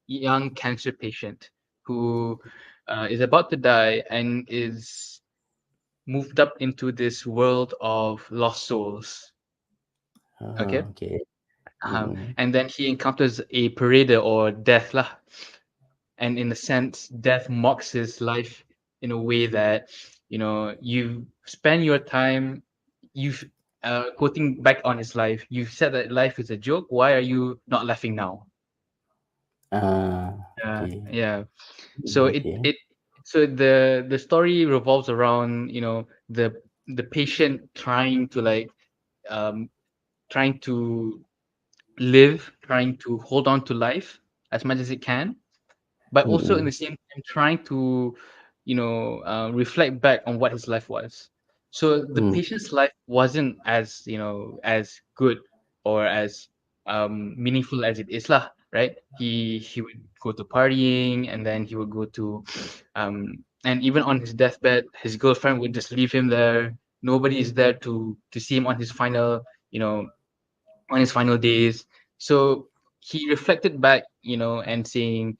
young cancer patient who is about to die and is moved up into this world of lost souls. Okay. Okay. Hmm. And then he encounters a parader or death lah. And in a sense, death mocks his life in a way that, you spend your time, you've quoting back on his life, you've said that life is a joke. Why are you not laughing now? Okay. Yeah. So Okay. the story revolves around, the patient trying to um trying to live, trying to hold on to life as much as it can, but also in Mm-mm. the same time trying to, reflect back on what his life was. So the Mm. patient's life wasn't as, as good or as meaningful as it is lah, right? He would go to partying, and then he would go to and even on his deathbed, his girlfriend would just leave him there. Nobody is there to see him on his final, on his final days. So he reflected back, and saying,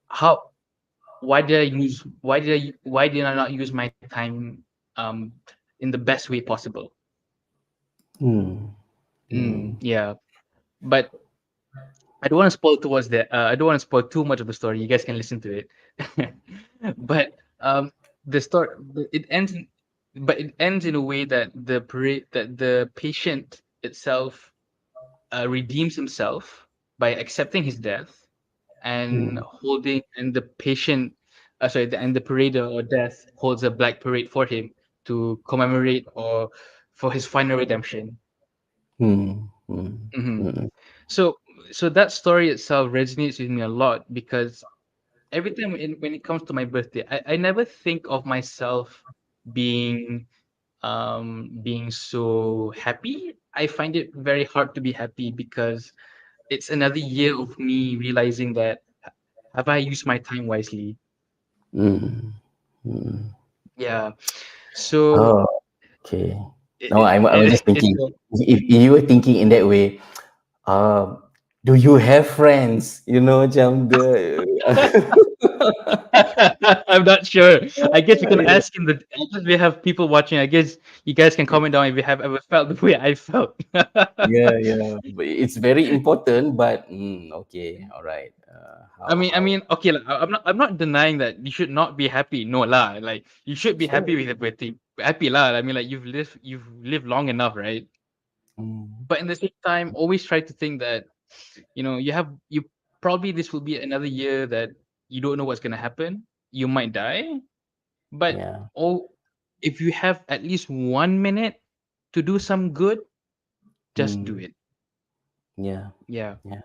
how why did I not use my time um in the best way possible? Mm. Mm. Yeah. But I don't want to spoil towards the I don't want to spoil too much of the story. You guys can listen to it. But the story it ends in, but it ends in a way that the patient itself redeems himself by accepting his death and Mm. holding, and the patient and the parader or death holds a black parade for him to commemorate or for his final redemption. Mm. Mm. hmm Mm. so so that story itself resonates with me a lot, because every time when it comes to my birthday, I never think of myself being being so happy. I find it very hard to be happy, because it's another year of me realizing that have I used my time wisely? Mm. Mm. Yeah. So Oh, okay. it, No, I was just it's thinking, if you were thinking in that way, uh, do you have friends? You know, macam the I'm not sure. I guess we can yeah, ask in the. I guess we have people watching. I guess you guys can comment down if you have ever felt the way I felt. yeah. But it's very important, but okay, all right. How? Okay, like, I'm not denying that you should not be happy. No lah, like you should be Sure. happy with everything. Happy lah. I mean, like you've lived long enough, right? Mm, But in the same time, always try to think that you probably this will be another year that you don't know what's gonna happen. You might die, but yeah. oh, if you have at least 1 minute to do some good, just do Mm, it. yeah. Yeah. Yeah.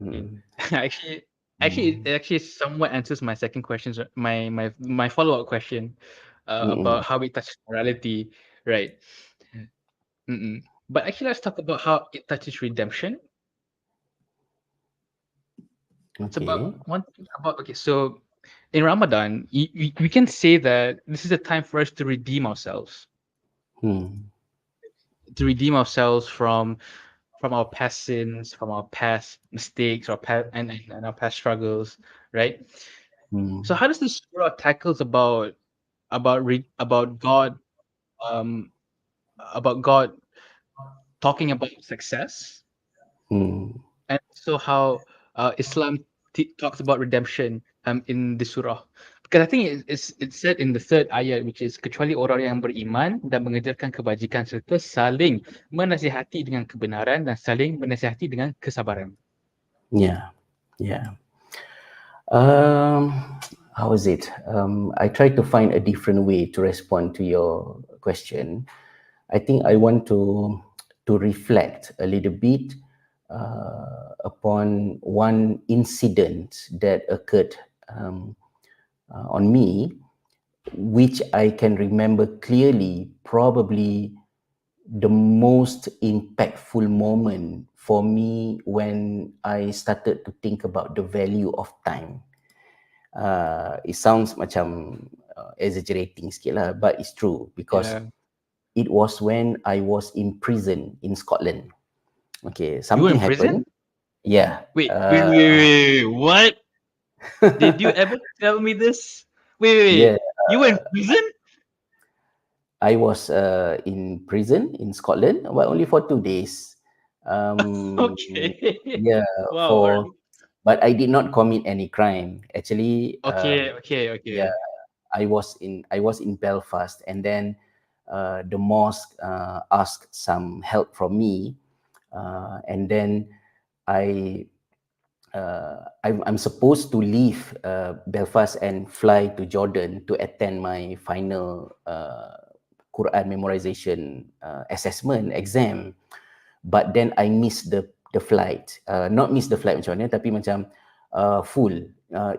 Okay. Mm, actually, mm, it actually somewhat answers my second question, my follow up question, mm, about how it touches morality, right? Mm-mm. But actually, let's talk about how it touches redemption. It's okay. about one thing about okay. So in Ramadan, we can say that this is a time for us to redeem ourselves, Hmm. from our past sins, from our past mistakes, our past and our past struggles, right? So Hmm. how does this surah tackles about um God talking about success, Hmm. and also how Islam talks about redemption in the surah? Because I think it's said in the third ayat, which is kecuali orang yang beriman dan mengerjakan kebajikan serta saling menasihati dengan kebenaran dan saling menasihati dengan kesabaran. Yeah. Yeah. Um, how is it? I tried to find a different way to respond to your question. I think I want to reflect a little bit upon one incident that occurred on me, which I can remember clearly, probably the most impactful moment for me when I started to think about the value of time. It sounds macam exaggerating sikit lah, but it's true because Yeah. it was when I was in prison in Scotland. Okay, You were something in prison? happened. Yeah, What? Did you ever tell me this? yeah. You were in prison? I was in prison in Scotland, but only for 2 days. Um, Okay. yeah, Wow. for but I did not commit any crime. Actually, Okay. yeah, I was in Belfast, and then the mosque asked some help from me, and then I I'm supposed to leave Belfast and fly to Jordan to attend my final Quran memorization assessment exam. But then I missed the flight. Not miss the flight macam mana, tapi macam full.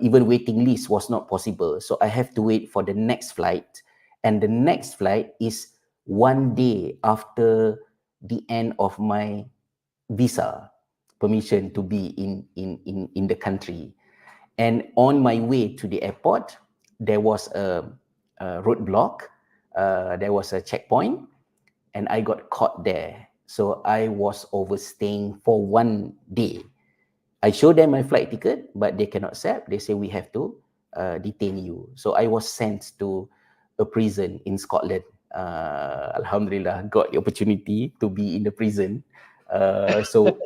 Even waiting list was not possible. So I have to wait for the next flight, and the next flight is 1 day after the end of my visa permission to be in the country. And on my way to the airport, there was a roadblock, there was a checkpoint, and I got caught there. So I was overstaying for 1 day. I showed them my flight ticket, but they cannot accept. They say we have to detain you. So I was sent to a prison in Scotland. Alhamdulillah, got the opportunity to be in the prison. So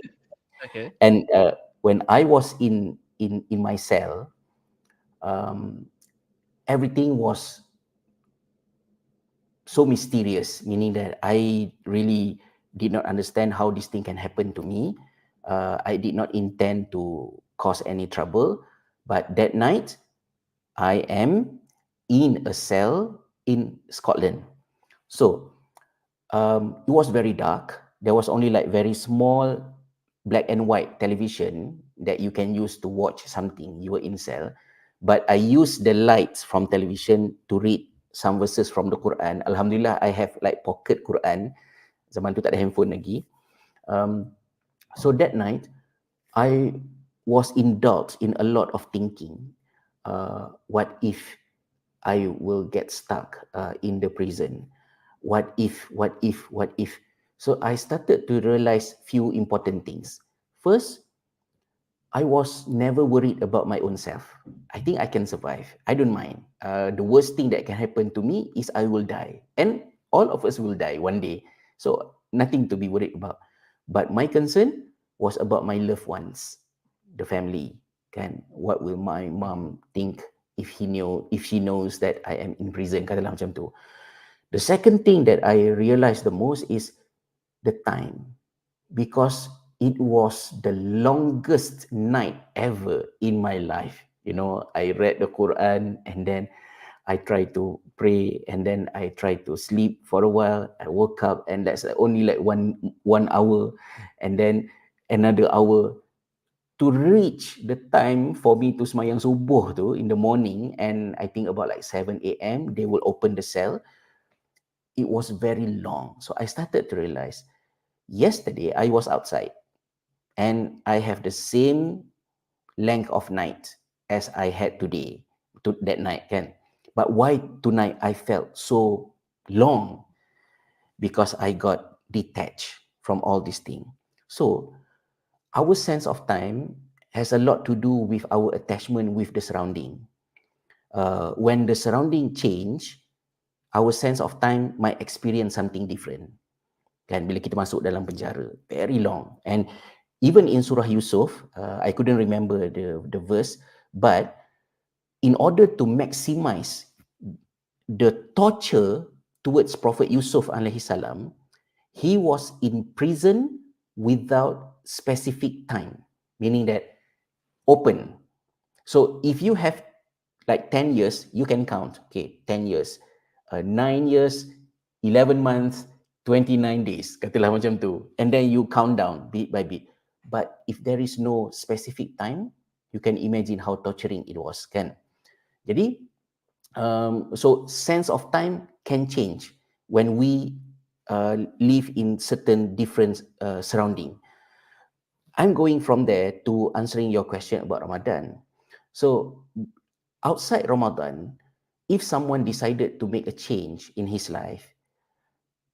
Okay. and when I was in my cell, um, everything was so mysterious, meaning that I really did not understand how this thing can happen to me. I did not intend to cause any trouble, but that night I am in a cell in Scotland. So it was very dark. There was only like very small black and white television that you can use to watch something. You were in cell, but I used the lights from television to read some verses from the Quran. Alhamdulillah, I have like pocket Quran. Zaman tu tak ada handphone lagi. Um, so that night, I was indulged in a lot of thinking. What if I will get stuck in the prison? What if, what if, what if? So I started to realize few important things. First, I was never worried about my own self. I think I can survive. I don't mind. The worst thing that can happen to me is I will die. And all of us will die one day. So nothing to be worried about. But my concern was about my loved ones, the family. Kan, what will my mom think if she knows that I am in prison, katalah macam tu. The second thing that I realized the most is the time, because it was the longest night ever in my life. You know, I read the Quran and then I try to pray and then I try to sleep for a while. I woke up and that's only like one hour, and then another hour to reach the time for me to semayang subuh tu in the morning. And I think about like 7 a.m. they will open the cell. It was very long. So I started to realize yesterday I was outside and I have the same length of night as I had today, to that night, kan? But why tonight I felt so long? Because I got detached from all these things. So our sense of time has a lot to do with our attachment with the surrounding. When the surrounding change, our sense of time might experience something different. Kan, bila kita masuk dalam penjara, very long. And even in Surah Yusuf, I couldn't remember the verse, but in order to maximize the torture towards Prophet Yusuf alaihi salam, he was in prison without specific time, meaning that open. So if you have like 10 years, you can count, okay, 10 years, 9 years, 11 months, 29 days, katalah macam tu. And then you count down bit by bit. But if there is no specific time, you can imagine how torturing it was, kan? Jadi, so sense of time can change when we live in certain different surrounding. I'm going from there to answering your question about Ramadan. So outside Ramadan, if someone decided to make a change in his life,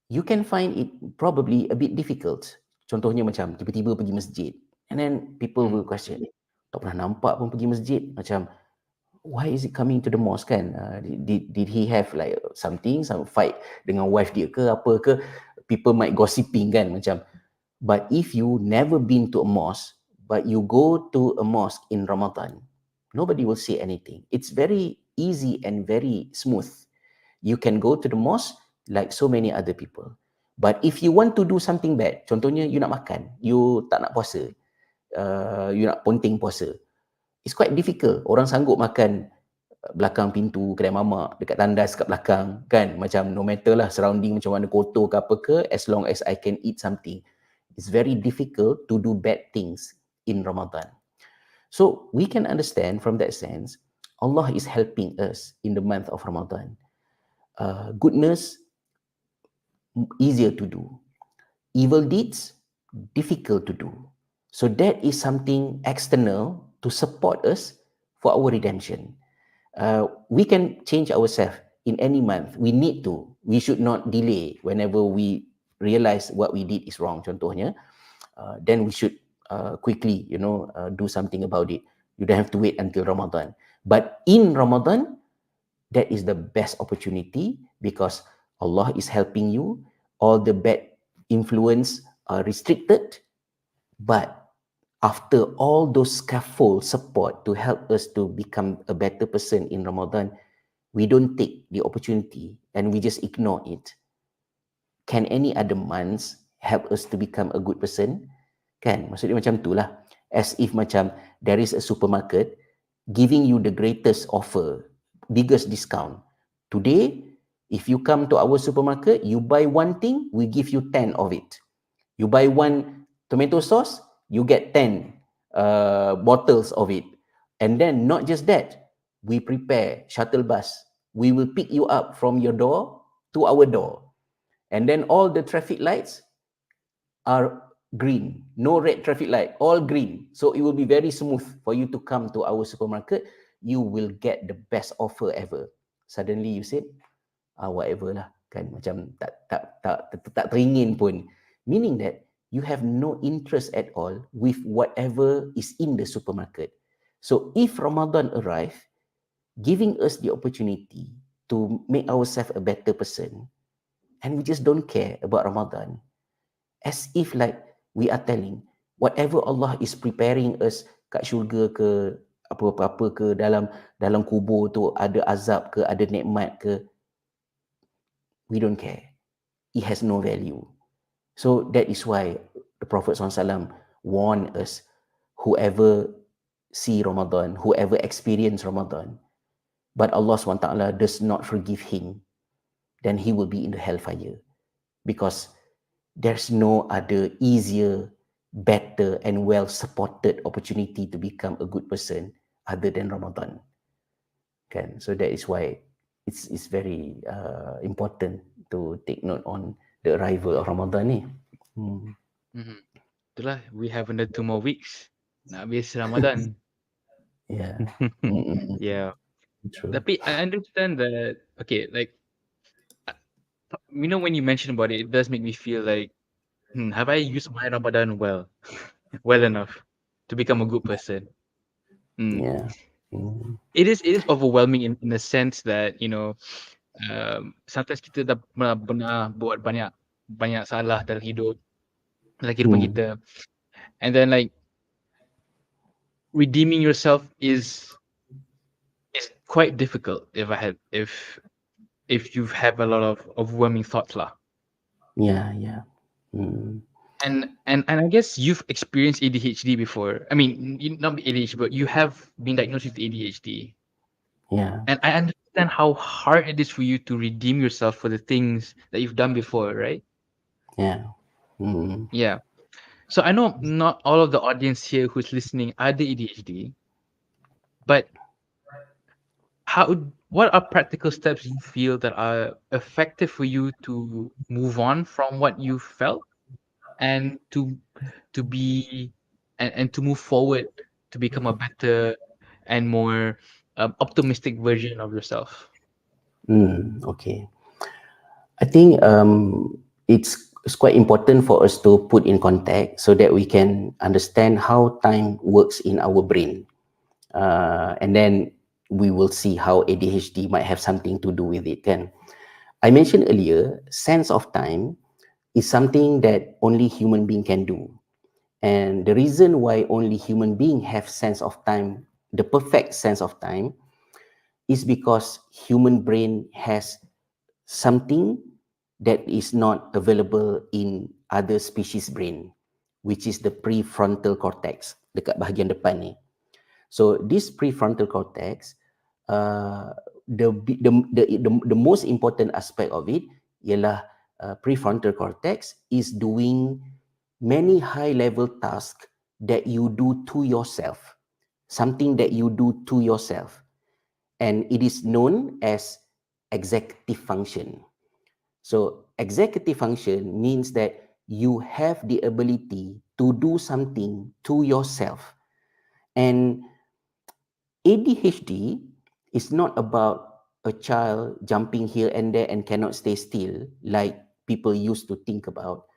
you can find it probably a bit difficult. Contohnya macam tiba-tiba pergi masjid, and then people will question, tak pernah nampak pun pergi masjid, macam why is it coming to the mosque, kan? Did he have like some fight dengan wife dia ke apa ke? People might gossiping, kan, macam. But if you never been to a mosque, but you go to a mosque in Ramadan, nobody will say anything. It's very easy and very smooth. You can go to the mosque like so many other people. But if you want to do something bad, contohnya you nak makan, you tak nak puasa, you nak ponteng puasa, it's quite difficult. Orang sanggup makan belakang pintu kedai mamak, dekat tandas kat belakang, kan? Macam no matter lah surrounding macam mana kotor ke apa ke, as long as I can eat something. It's very difficult to do bad things in Ramadan. So we can understand from that sense, Allah is helping us in the month of Ramadan. Goodness, easier to do. Evil deeds, difficult to do. So that is something external to support us for our redemption. We can change ourselves in any month. We need to. We should not delay whenever we realize what we did is wrong, contohnya. Then we should quickly, do something about it. You don't have to wait until Ramadan. But in Ramadan, that is the best opportunity because Allah is helping you. All the bad influence are restricted. But after all those scaffold support to help us to become a better person in Ramadan, we don't take the opportunity and we just ignore it. Can any other months help us to become a good person? Kan? Maksudnya macam tu lah. As if macam there is a supermarket giving you the greatest offer, biggest discount. Today, if you come to our supermarket, you buy one thing, we give you 10 of it. You buy one tomato sauce, you get 10 bottles of it. And then not just that, we prepare shuttle bus. We will pick you up from your door to our door. And then all the traffic lights are green, no red traffic light, all green. So it will be very smooth for you to come to our supermarket. You will get the best offer ever. Suddenly you said, whatever lah, kan, macam tak teringin pun. Meaning that you have no interest at all with whatever is in the supermarket. So if Ramadan arrive, giving us the opportunity to make ourselves a better person, and we just don't care about Ramadan, as if like we are telling whatever Allah is preparing us kat syurga ke, apa-apa ke, dalam kubur tu ada azab ke, ada nikmat ke, we don't care. It has no value. So that is why the Prophet SAW warned us, whoever see Ramadan, whoever experience Ramadan, but Allah SWT does not forgive him, then he will be in the hellfire. Because there's no other easier, better, and well-supported opportunity to become a good person other than Ramadan. Kan? So that is why it's very important to take note on the arrival of Ramadan ni. Itulah, we have another 2 more weeks. Nak habis Ramadan. Yeah. Yeah. True. Tapi I understand that, okay, like, you know, when you mention about it, it does make me feel like, have I used my Ramadan well enough to become a good person? Yeah. It is overwhelming in the sense that, you know, sometimes kita dah pernah buat banyak salah dalam hidup, dalam kehidupan kita, and then like redeeming yourself is quite difficult if you have a lot of overwhelming thoughts lah. Yeah. And I guess you've experienced ADHD before. I mean, not ADHD, but you have been diagnosed with ADHD. Yeah. And I understand how hard it is for you to redeem yourself for the things that you've done before, right? Yeah. Yeah. So I know not all of the audience here who's listening are the ADHD, but what are practical steps you feel that are effective for you to move on from what you felt and to be and to move forward to become a better and more optimistic version of yourself? Okay. I think it's quite important for us to put in context so that we can understand how time works in our brain. And then we will see how ADHD might have something to do with it. Kan? I mentioned earlier, sense of time is something that only human being can do. And the reason why only human being have sense of time, the perfect sense of time, is because human brain has something that is not available in other species brain, which is the prefrontal cortex, dekat bahagian depan ni. So this prefrontal cortex, the most important aspect of it ialah prefrontal cortex is doing many high level tasks that you do to yourself, something that you do to yourself, and it is known as executive function. So executive function means that you have the ability to do something to yourself. And ADHD is not about a child jumping here and there and cannot stay still like people used to think about.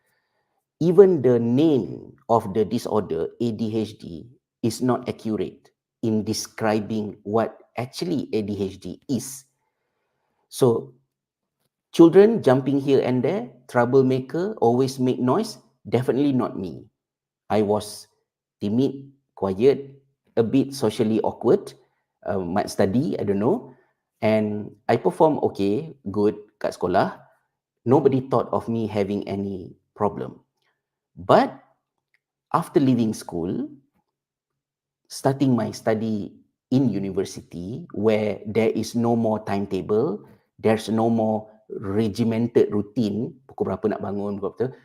Even the name of the disorder, ADHD, is not accurate in describing what actually ADHD is. So children jumping here and there, troublemaker, always make noise, definitely not me. I was timid, quiet, a bit socially awkward, might study, I don't know. And I perform okay, good kat sekolah. Nobody thought of me having any problem. But after leaving school, starting my study in university where there is no more timetable, there's no more regimented routine, pukul berapa nak bangun, pukul berapa,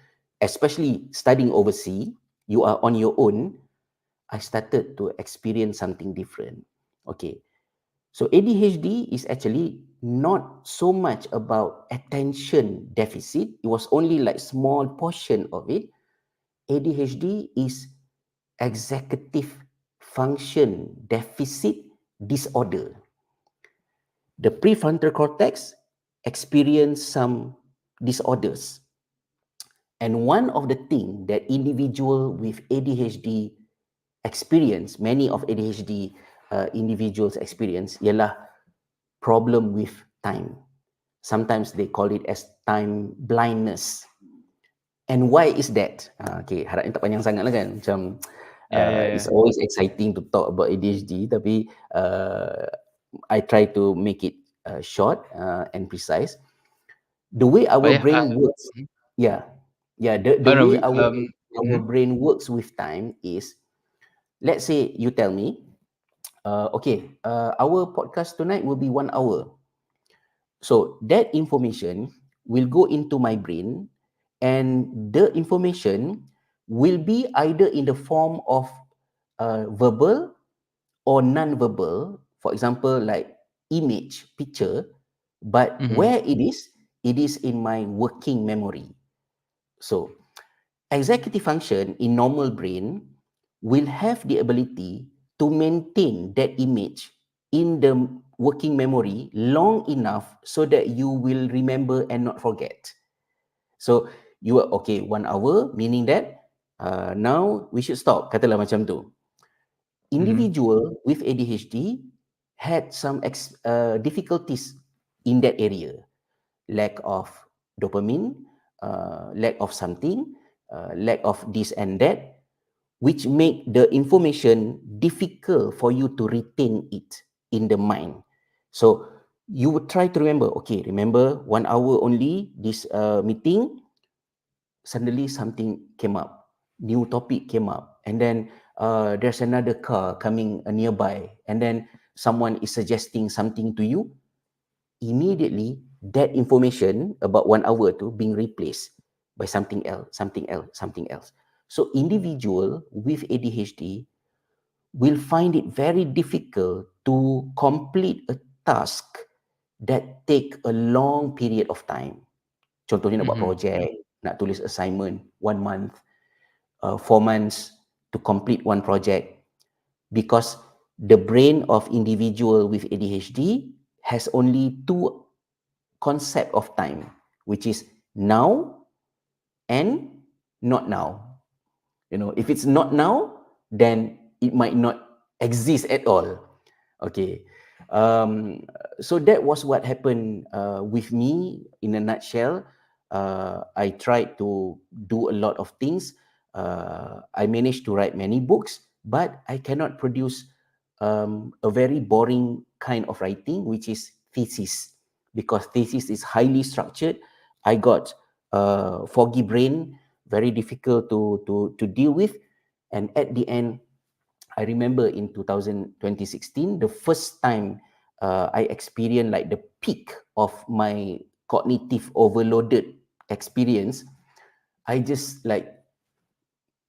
especially studying overseas, you are on your own, I started to experience something different. Okay, so ADHD is actually not so much about attention deficit, it was only like small portion of it. ADHD is executive function deficit disorder. The prefrontal cortex experience some disorders. And one of the things that individual with ADHD experience, many of ADHD individuals experience, ialah problem with time. Sometimes they call it as time blindness. And why is that? Okay, harapnya tak panjang sangat lah kan. Macam it's always exciting to talk about ADHD, tapi I try to make it short and precise. The way our brain works, the way our brain works with time is, let's say you tell me, our podcast tonight will be 1 hour. So that information will go into my brain, and the information will be either in the form of verbal or non-verbal. For example, like image, picture, but where it is in my working memory. So executive function in normal brain will have the ability to maintain that image in the working memory long enough so that you will remember and not forget. So you are okay, 1 hour, meaning that now we should stop, katalah macam tu. Individual with ADHD had some difficulties in that area. Lack of dopamine, lack of something, lack of this and that, which make the information difficult for you to retain it in the mind. So you would try to remember, okay, remember 1 hour only, this meeting, suddenly something came up, new topic came up, and then there's another car coming nearby, and then someone is suggesting something to you. Immediately, that information about 1 hour to being replaced by something else, something else, something else. So individual with ADHD will find it very difficult to complete a task that take a long period of time. Contohnya nak buat projek, nak tulis assignment, 1 month, 4 months to complete one project, because the brain of individual with ADHD has only two concept of time, which is now and not now. You know, if it's not now, then it might not exist at all. Okay. So that was what happened with me in a nutshell. I tried to do a lot of things. I managed to write many books, but I cannot produce a very boring kind of writing, which is thesis, because thesis is highly structured. I got foggy brain, very difficult to deal with. And at the end, I remember in 2016, the first time I experienced like the peak of my cognitive overloaded experience. I just like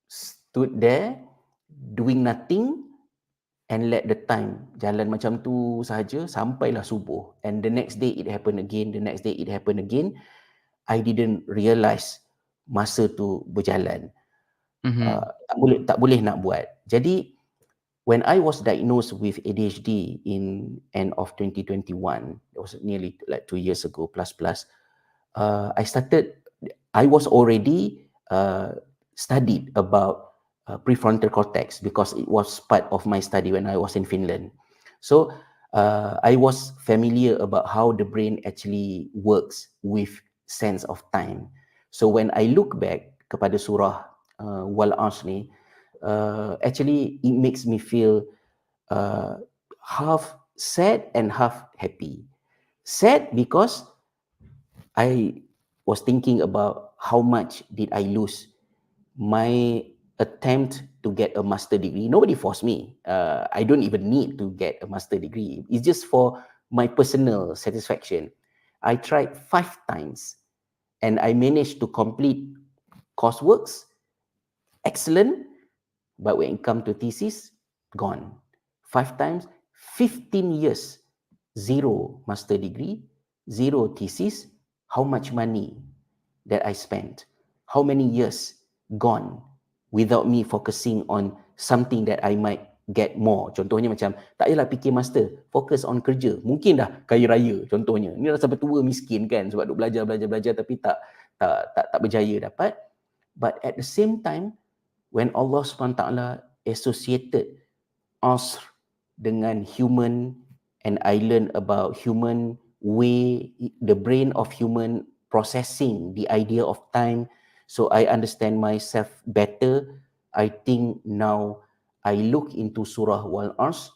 stood there doing nothing and let the time jalan macam tu sahaja sampailah subuh. And the next day it happened again, the next day it happened again. I didn't realize masa tu berjalan. Tak boleh nak buat. Jadi when I was diagnosed with ADHD in end of 2021, it was nearly like 2 years ago plus, I was already studied about prefrontal cortex because it was part of my study when I was in Finland. So I was familiar about how the brain actually works with sense of time. So when I look back kepada surah Al-Asr ni, actually it makes me feel half sad and half happy. Sad because I was thinking about how much did I lose my attempt to get a master degree. Nobody forced me. I don't even need to get a master degree. It's just for my personal satisfaction. I tried 5 times and I managed to complete courseworks. Excellent. But when it comes to thesis, gone. 5 times, 15 years, 0 master degree, 0 thesis. How much money that I spent? How many years gone without me focusing on something that I might get more. Contohnya macam, tak payahlah fikir master, fokus on kerja. Mungkin dah kaya raya contohnya. Ni dah sampai tua miskin kan sebab duk belajar tapi tak berjaya dapat. But at the same time, when Allah SWT associated us dengan human, and I learn about human way, the brain of human processing the idea of time, so I understand myself better. I think now I look into Surah Al-Asr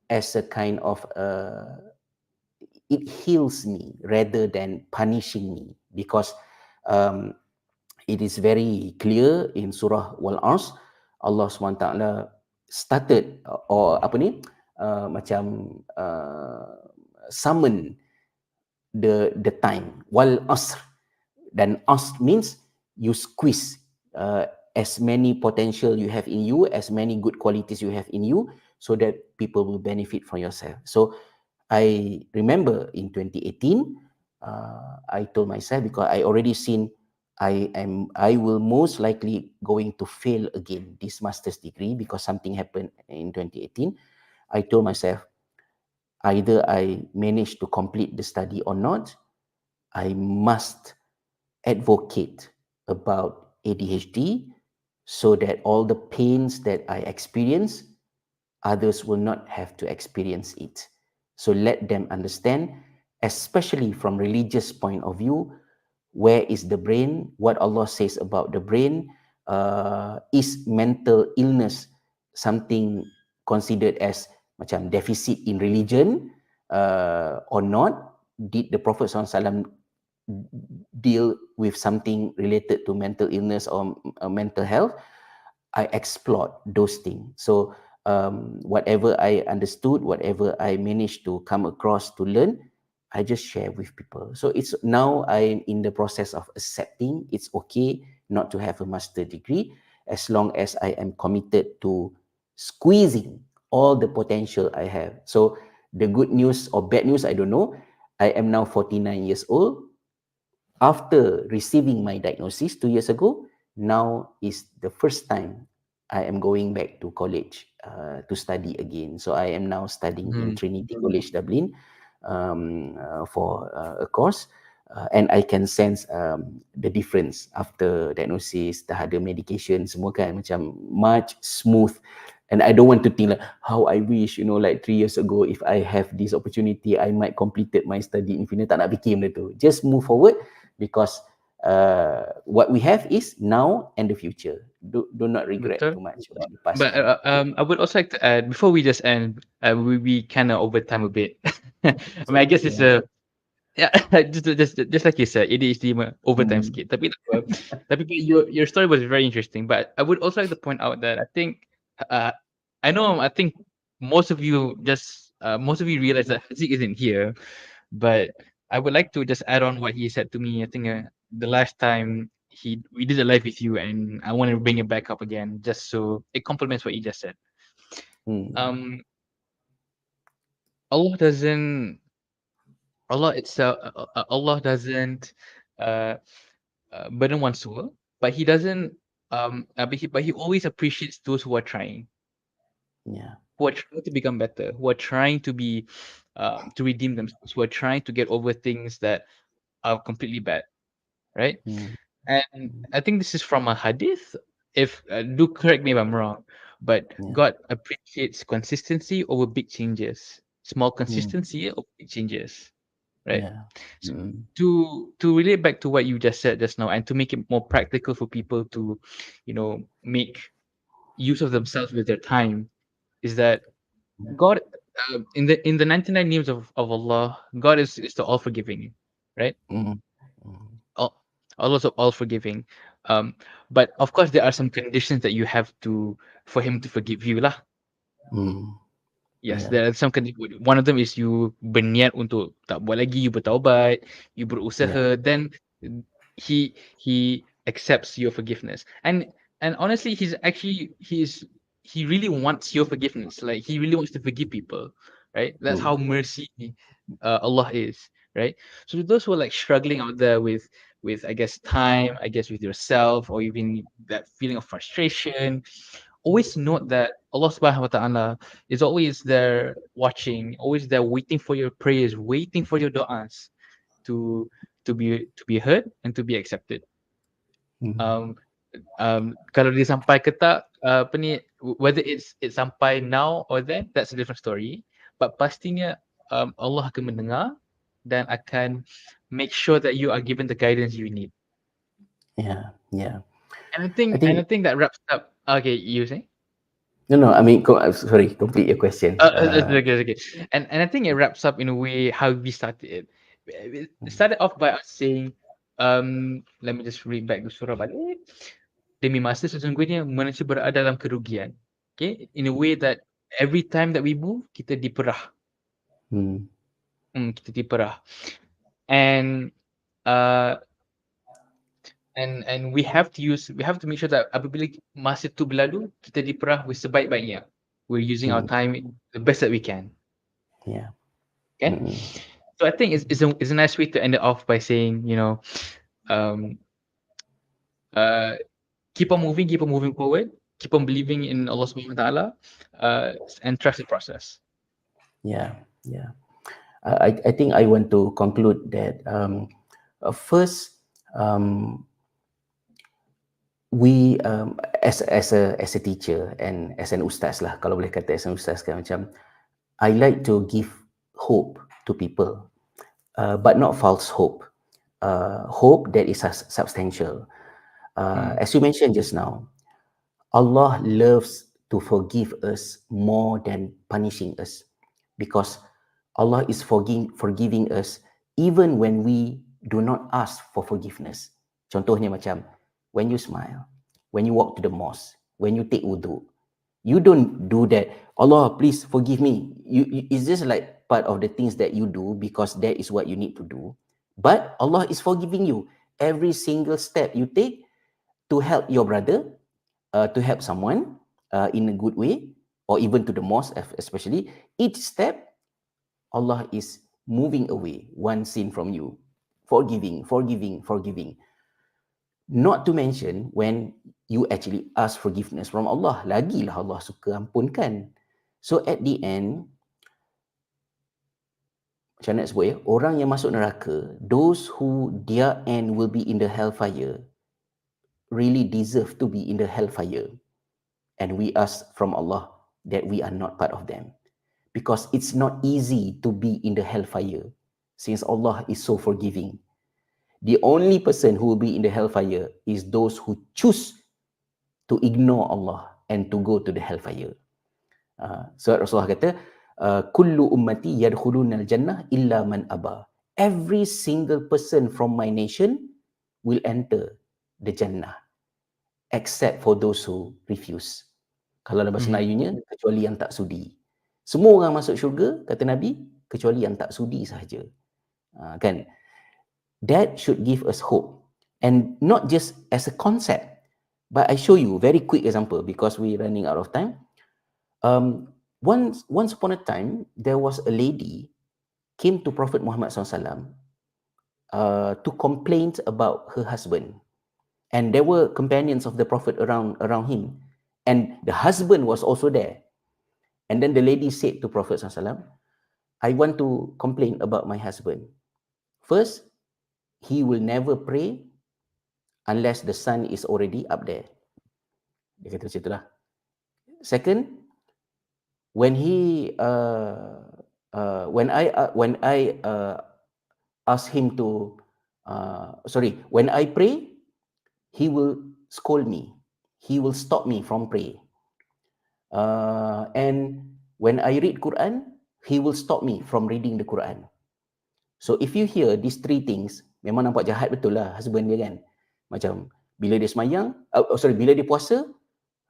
as a kind of it heals me rather than punishing me, because um, it is very clear in Surah Al-Asr, Allah SWT started or apa ni macam summon the time wal asr, dan asr means you squeeze as many potential you have in you, as many good qualities you have in you, so that people will benefit from yourself. So I remember in 2018, I told myself, because I already seen I will most likely going to fail again this master's degree because something happened in 2018. I told myself, either I manage to complete the study or not, I must advocate about ADHD so that all the pains that I experience, others will not have to experience it. So let them understand, especially from religious point of view, where is the brain, what Allah says about the brain, is mental illness something considered as macam deficit in religion or not? Did the Prophet SAW deal with something related to mental illness or mental health? I explored those things. So whatever I understood, whatever I managed to come across to learn, I just share with people. So it's now I'm in the process of accepting it's okay not to have a master degree as long as I am committed to squeezing all the potential I have. So the good news or bad news, I don't know. I am now 49 years old. After receiving my diagnosis 2 years ago, now is the first time I am going back to college to study again. So I am now studying in Trinity College Dublin for a course, and I can sense the difference after diagnosis, dah ada medication semua kan, macam much smooth. And I don't want to think like how I wish, like 3 years ago, if I have this opportunity, I might completed my study in Finland. Tak nak fikir benda tu. Just move forward, because what we have is now and the future. Do not regret Betul. too much about the past. But I would also like to add, before we just end, we kind of overtime a bit. I mean, I guess it's a yeah, just like you said, ADHD overtime skit. Tapi tak apa. Tapi your story was very interesting. But I would also like to point out that I think uh, I think most of you realize that Haziq isn't here, but I would like to just add on what he said to me. I think the last time we did a live with you, and I want to bring it back up again, just so it complements what you just said. Um, Allah doesn't Allah itself Allah doesn't uh, burden one's soul, but He doesn't but He always appreciates those who are trying, Yeah. who are trying to become better, who are trying to redeem themselves, who are trying to get over things that are completely bad, right? And I think this is from a hadith. If do correct me if I'm wrong, but Yeah. God appreciates consistency over big changes, small Mm. consistency over big changes, right? Yeah. So to relate back to what you just said just now, and to make it more practical for people to, make use of themselves with their time, is that God, in the 99 names of Allah, God is the all forgiving, right? Mm. All Allah is all forgiving. Um, but of course there are some conditions that you have to for Him to forgive you lah. Mm. Yes, Yeah. there are some one of them is you berniat untuk tak buat lagi, you bertaubat, you Yeah. berusaha, then he accepts your forgiveness. And honestly, he really wants your forgiveness. Like he really wants to forgive people, right? That's Mm. how mercy Allah is. right? So to those who are like struggling out there with I guess time, I guess with yourself, or even that feeling of frustration, always note that Allah Subhanahu wa Taala is always there watching, always there waiting for your prayers, waiting for your du'as to to be heard and to be accepted. Hmm. Um, Kalau dia sampai ke tak, apa ni, whether it's sampai now or then, that's a different story. But pastinya Allah akan mendengar dan akan make sure that you are given the guidance you need. Yeah, yeah. And I think I think that wraps up. Okay, you say? no. I mean, sorry, complete your question. It's okay, it's okay. And I think it wraps up in a way how we started it. We started off by us saying, let me just read back the surah balik. Demi masa sesungguhnya manusia berada dalam kerugian. Okay, in a way that every time that we move, kita diperah. Hmm. Kita diperah. And uh, and we have to make sure that apabila masa tu berlalu, kita diperah with sebaik-baiknya. We're using our time the best that we can. Yeah. Okay. So I think it's a nice way to end it off by saying, um, keep on moving forward, keep on believing in Allah Subhanahu wa Taala, and trust the process. Yeah, yeah. I think I want to conclude that first, we as a teacher and as an ustaz lah, kalau boleh kata as an ustaz kan, macam I like to give hope to people, but not false hope, hope that is substantial. As you mentioned just now, Allah loves to forgive us more than punishing us, because Allah is forgiving us even when we do not ask for forgiveness. Contohnya macam, when you smile, when you walk to the mosque, when you take wudu, you don't do that, Allah please forgive me. It's just like part of the things that you do because that is what you need to do. But Allah is forgiving you every single step you take to help your brother, to help someone in a good way, or even to the mosque especially. Each step, Allah is moving away one sin from you, forgiving. Not to mention when you actually ask forgiveness from Allah, lagilah Allah suka ampunkan. So at the end, macam nak sebut ya, orang yang masuk neraka, those who their end will be in the hellfire, really deserve to be in the hellfire. And we ask from Allah that we are not part of them, because it's not easy to be in the hellfire since Allah is so forgiving. The only person who will be in the hellfire is those who choose to ignore Allah and to go to the hellfire. So Rasulullah kata, kullu ummati yadkhuluna al-jannah illa man aba. Every single person from my nation will enter the Jannah except for those who refuse. Kalau dalam bahasa Melayunya, kecuali yang tak sudi. Semua orang masuk syurga, kata Nabi, kecuali yang tak sudi sahaja. Kan? That should give us hope. And not just as a concept, but I show you very quick example because we're running out of time. Once upon a time, there was a lady came to Prophet Muhammad SAW to complain about her husband. And there were companions of the Prophet around him. And the husband was also there. And then the lady said to Prophet SAW, I want to complain about my husband. First, he will never pray unless the sun is already up there. Dia kata macam itulah. Second, when I ask him to, when I pray, he will scold me. He will stop me from praying. And when I read Quran, he will stop me from reading the Quran. So if you hear these three things, memang nampak jahat betul lah husband dia kan. Macam bila dia semayang, bila dia puasa,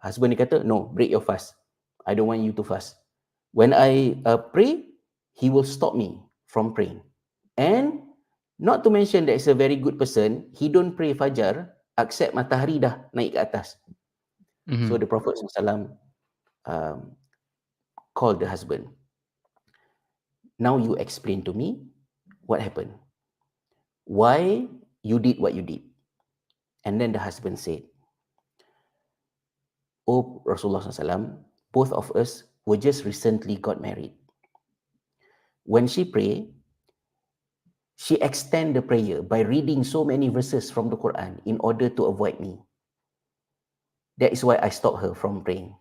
husband dia kata, no, break your fast. I don't want you to fast. When I pray, he will stop me from praying. And not to mention that he's a very good person, he don't pray fajar, except matahari dah naik ke atas. So the Prophet SAW called the husband. Now you explain to me, what happened? Why you did what you did? And then the husband said, oh Rasulullah SAW, both of us were just recently got married. When she prayed, she extend the prayer by reading so many verses from the Quran in order to avoid me. That is why I stopped her from praying.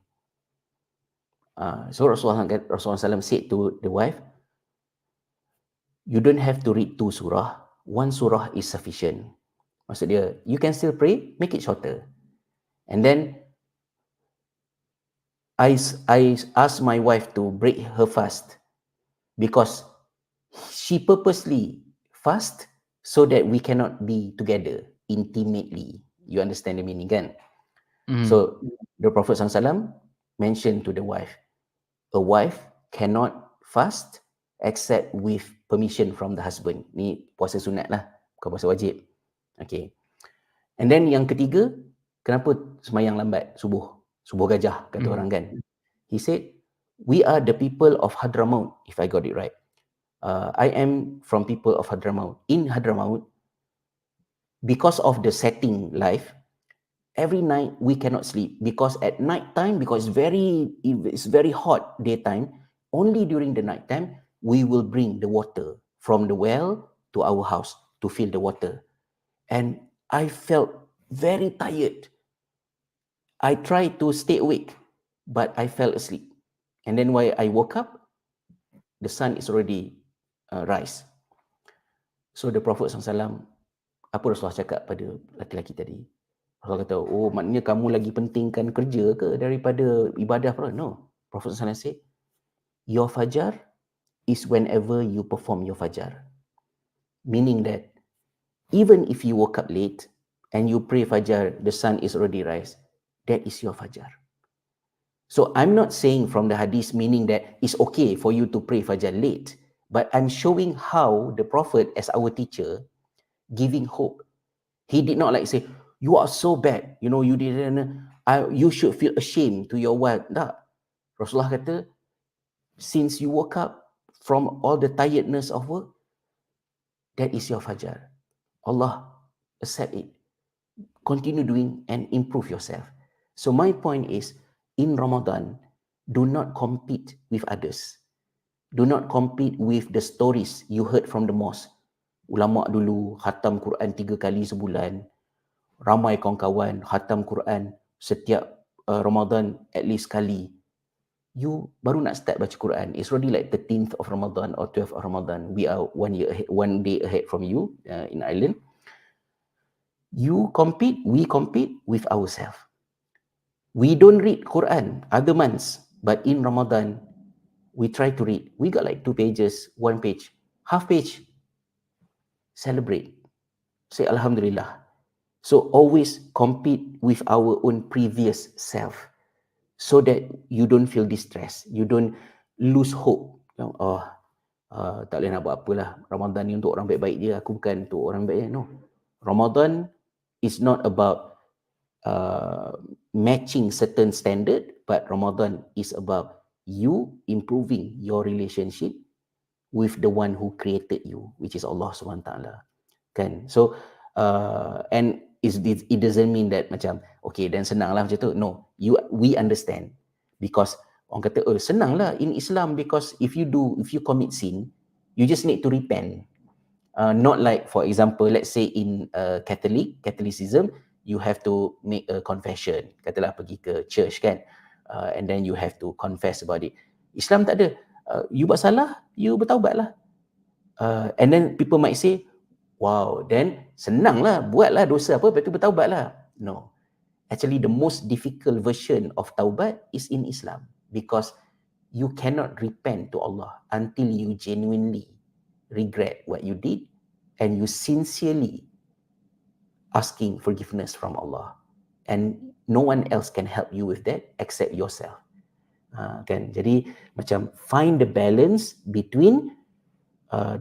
So Rasulullah SAW said to the wife, you don't have to read 2 surah. 1 surah is sufficient. Maksud dia, you can still pray, make it shorter. And then I asked my wife to break her fast because she purposely fast so that we cannot be together intimately. You understand the meaning, kan? So the Prophet SAW mentioned to the wife, a wife cannot fast except with permission from the husband. Ni puasa sunat lah, bukan puasa wajib. Okay. And then yang ketiga, kenapa semayang lambat subuh? Subuh gajah, kata orang kan. He said, we are the people of Hadramaut, if I got it right. I am from people of Hadramaut. In Hadramaut, because of the setting life, every night we cannot sleep because at night time, because it's very hot daytime, only during the night time we will bring the water from the well to our house to fill the water. And I felt very tired. I tried to stay awake, but I fell asleep. And then when I woke up, the sun is already rise. So the Prophet SAW, apa Rasulullah cakap pada lelaki-lelaki tadi? Rasulullah kata, oh maknanya kamu lagi pentingkan kerja ke daripada ibadah? No. Prophet SAW said, your fajar is whenever you perform your fajar. Meaning that even if you woke up late and you pray fajar, the sun is already rise, that is your fajar. So I'm not saying from the hadith meaning that it's okay for you to pray fajar late, but I'm showing how the Prophet as our teacher giving hope. He did not like say, you are so bad, you didn't, you should feel ashamed to your wife. Tak. Rasulullah kata, since you woke up from all the tiredness of work, that is your fajar. Allah accept it. Continue doing and improve yourself. So my point is, in Ramadan, do not compete with others. Do not compete with the stories you heard from the mosque. Ulama dulu khatam Quran 3 kali sebulan. Ramai kawan-kawan khatam Quran setiap Ramadan at least sekali. You baru nak start baca Quran. It's already like 13th of Ramadan or 12th of Ramadan. We are 1 day ahead from you in Ireland. You compete, we compete with ourselves. We don't read Quran other months, but in Ramadan, we try to read. We got like 2 pages, 1 page, half page. Celebrate. Say Alhamdulillah. So always compete with our own previous self so that you don't feel distressed. You don't lose hope. Tak boleh nak buat apalah. Ramadan ni untuk orang baik-baik je. Aku bukan untuk orang baik. No. Ramadan is not about matching certain standard, but Ramadan is about you improving your relationship with the one who created you, which is Allah SWT. Kan? So, and it doesn't mean that macam, okay, then senang lah macam tu. No, we understand. Because orang kata, senang lah in Islam, because if you commit sin, you just need to repent. Not like, for example, let's say in Catholicism, you have to make a confession. Katalah pergi ke church kan, and then you have to confess about it. Islam tak ada. You buat salah, you bertaubat lah. And then people might say, wow, then senang lah, buatlah dosa apa, lepas tu bertaubat lah. No. Actually, the most difficult version of taubat is in Islam, because you cannot repent to Allah until you genuinely regret what you did and you sincerely asking forgiveness from Allah, and no one else can help you with that except yourself. Kan? Jadi macam find the balance between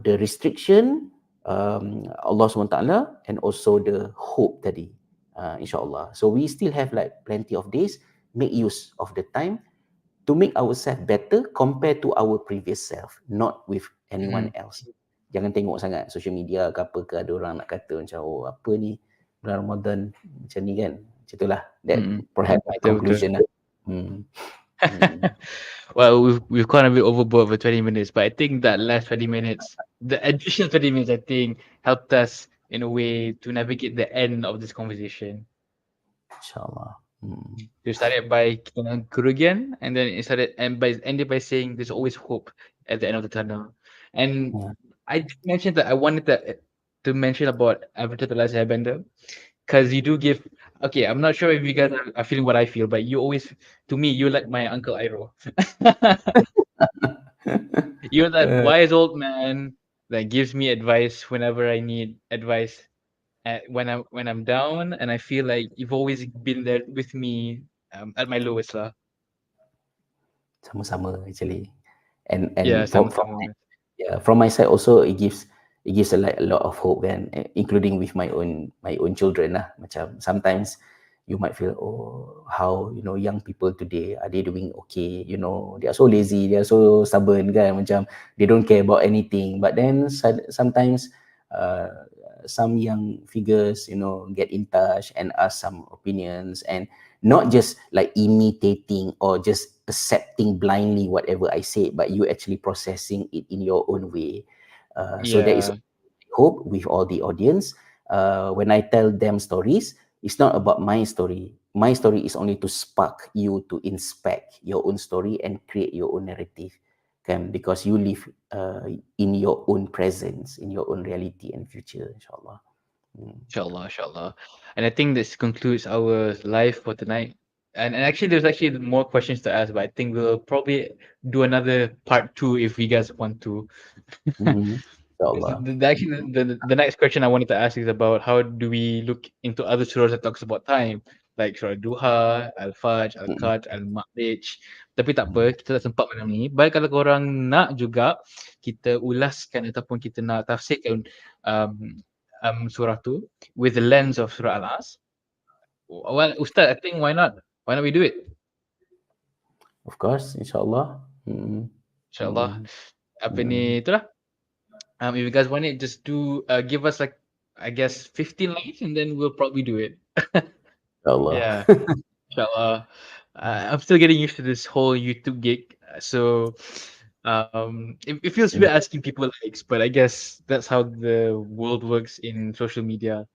the restriction, Allah SWT, and also the hope tadi, insyaAllah. So we still have like plenty of days. Make use of the time to make ourselves better compared to our previous self, not with anyone else. jangan tengok sangat social media ke apa ke, ada orang nak kata macam oh apa ni bulan Ramadan macam ni kan. Macam itulah, that perhaps my Betul. conclusion lah. Well, we've gone a bit overboard for 20 minutes, but I think that last 20 minutes, the additional 20 minutes, I think, helped us in a way to navigate the end of this conversation. InsyaAllah. You started by kerugian, and then it ended by saying there's always hope at the end of the tunnel. And I did mention that I wanted to mention about advertising airbender, because you do give. Okay, I'm not sure if you guys are feeling what I feel, but you always, to me, you're like my Uncle Iroh. You're that wise old man that gives me advice whenever I need advice. When I'm down, and I feel like you've always been there with me at my lowest lah. Sama-sama actually. And Yeah, from sama-sama. from my side also, it gives a lot of hope kan, including with my own children lah. Macam sometimes you might feel, oh, how young people today, are they doing okay? They are so lazy, they are so stubborn kan, macam they don't care about anything. But then sometimes some young figures get in touch and ask some opinions, and not just like imitating or just accepting blindly whatever I say, but you actually processing it in your own way. So there is hope with all the audience. When I tell them stories, it's not about my story. My story is only to spark you to inspect your own story and create your own narrative, kan? Because you live in your own presence, in your own reality and future, insyaAllah. Inshallah. And I think this concludes our live for tonight. And actually, there's actually more questions to ask, but I think we'll probably do another part 2 if you guys want to. InsyaAllah. The next question I wanted to ask is about how do we look into other surahs that talks about time, like Surah Duha, Al-Fajr, Al-Qadr, Al-Ma'rij. Tapi tak apa, kita tak sempat malam ni. Baik kalau korang nak juga kita ulaskan ataupun kita nak tafsirkan surah tu with the lens of Surah Al-Asr. Well, Ustaz, I think why not? Why not we do it? Of course, insyaAllah. InsyaAllah. Apa ni, itulah. If you guys want it, just do give us like, I guess, 15 likes and then we'll probably do it. InsyaAllah. Yeah, inshallah. I'm still getting used to this whole YouTube gig, so it feels weird asking people likes, but I guess that's how the world works in social media.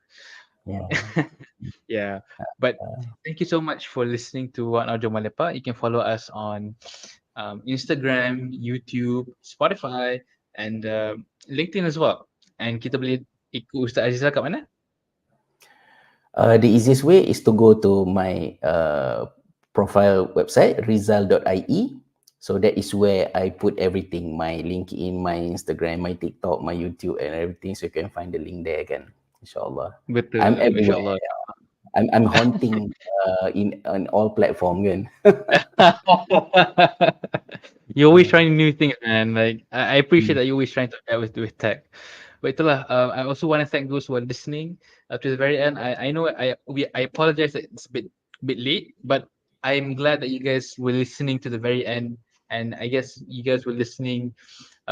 Yeah. But thank you so much for listening to Wan Arjo Malepa. You can follow us on Instagram, YouTube, Spotify, and LinkedIn as well. And kita boleh ikut Ustaz Azizal kat mana? The easiest way is to go to my profile website, rizal.ie. So that is where I put everything, my LinkedIn, my Instagram, my TikTok, my YouTube and everything. So you can find the link there again, insyaAllah. Betul, I'm everywhere. insyaAllah. I'm haunting on all platforms kan. You're always trying new things, man. Like I appreciate that you're always trying to adapt with tech. But itulah, I also want to thank those who are listening to the very end. I know I apologize that it's a bit late, but I'm glad that you guys were listening to the very end, and I guess you guys were listening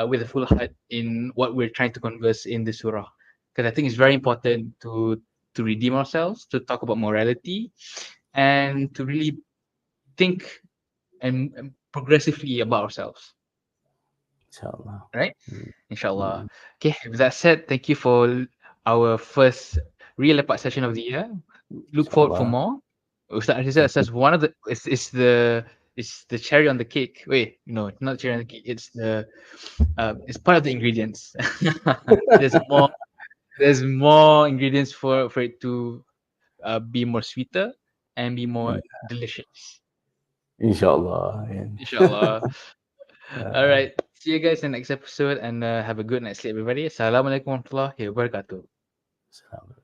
with a full heart in what we're trying to converse in the surah, because I think it's very important to redeem ourselves, to talk about morality, and to really think and progressively about ourselves. InsyaAllah. Right? Inshallah. Okay, with that said, thank you for our first real lepak session of the year. Look forward for more. Ustaz Azizal says one of the it's the cherry on the cake. Wait, no, not cherry on the cake. It's it's part of the ingredients. There's more ingredients for it to be more sweeter and be more delicious. InsyaAllah. Inshallah. All right. See you guys in the next episode, and have a good night's sleep, everybody. Assalamualaikum warahmatullahi wabarakatuh. Assalamualaikum.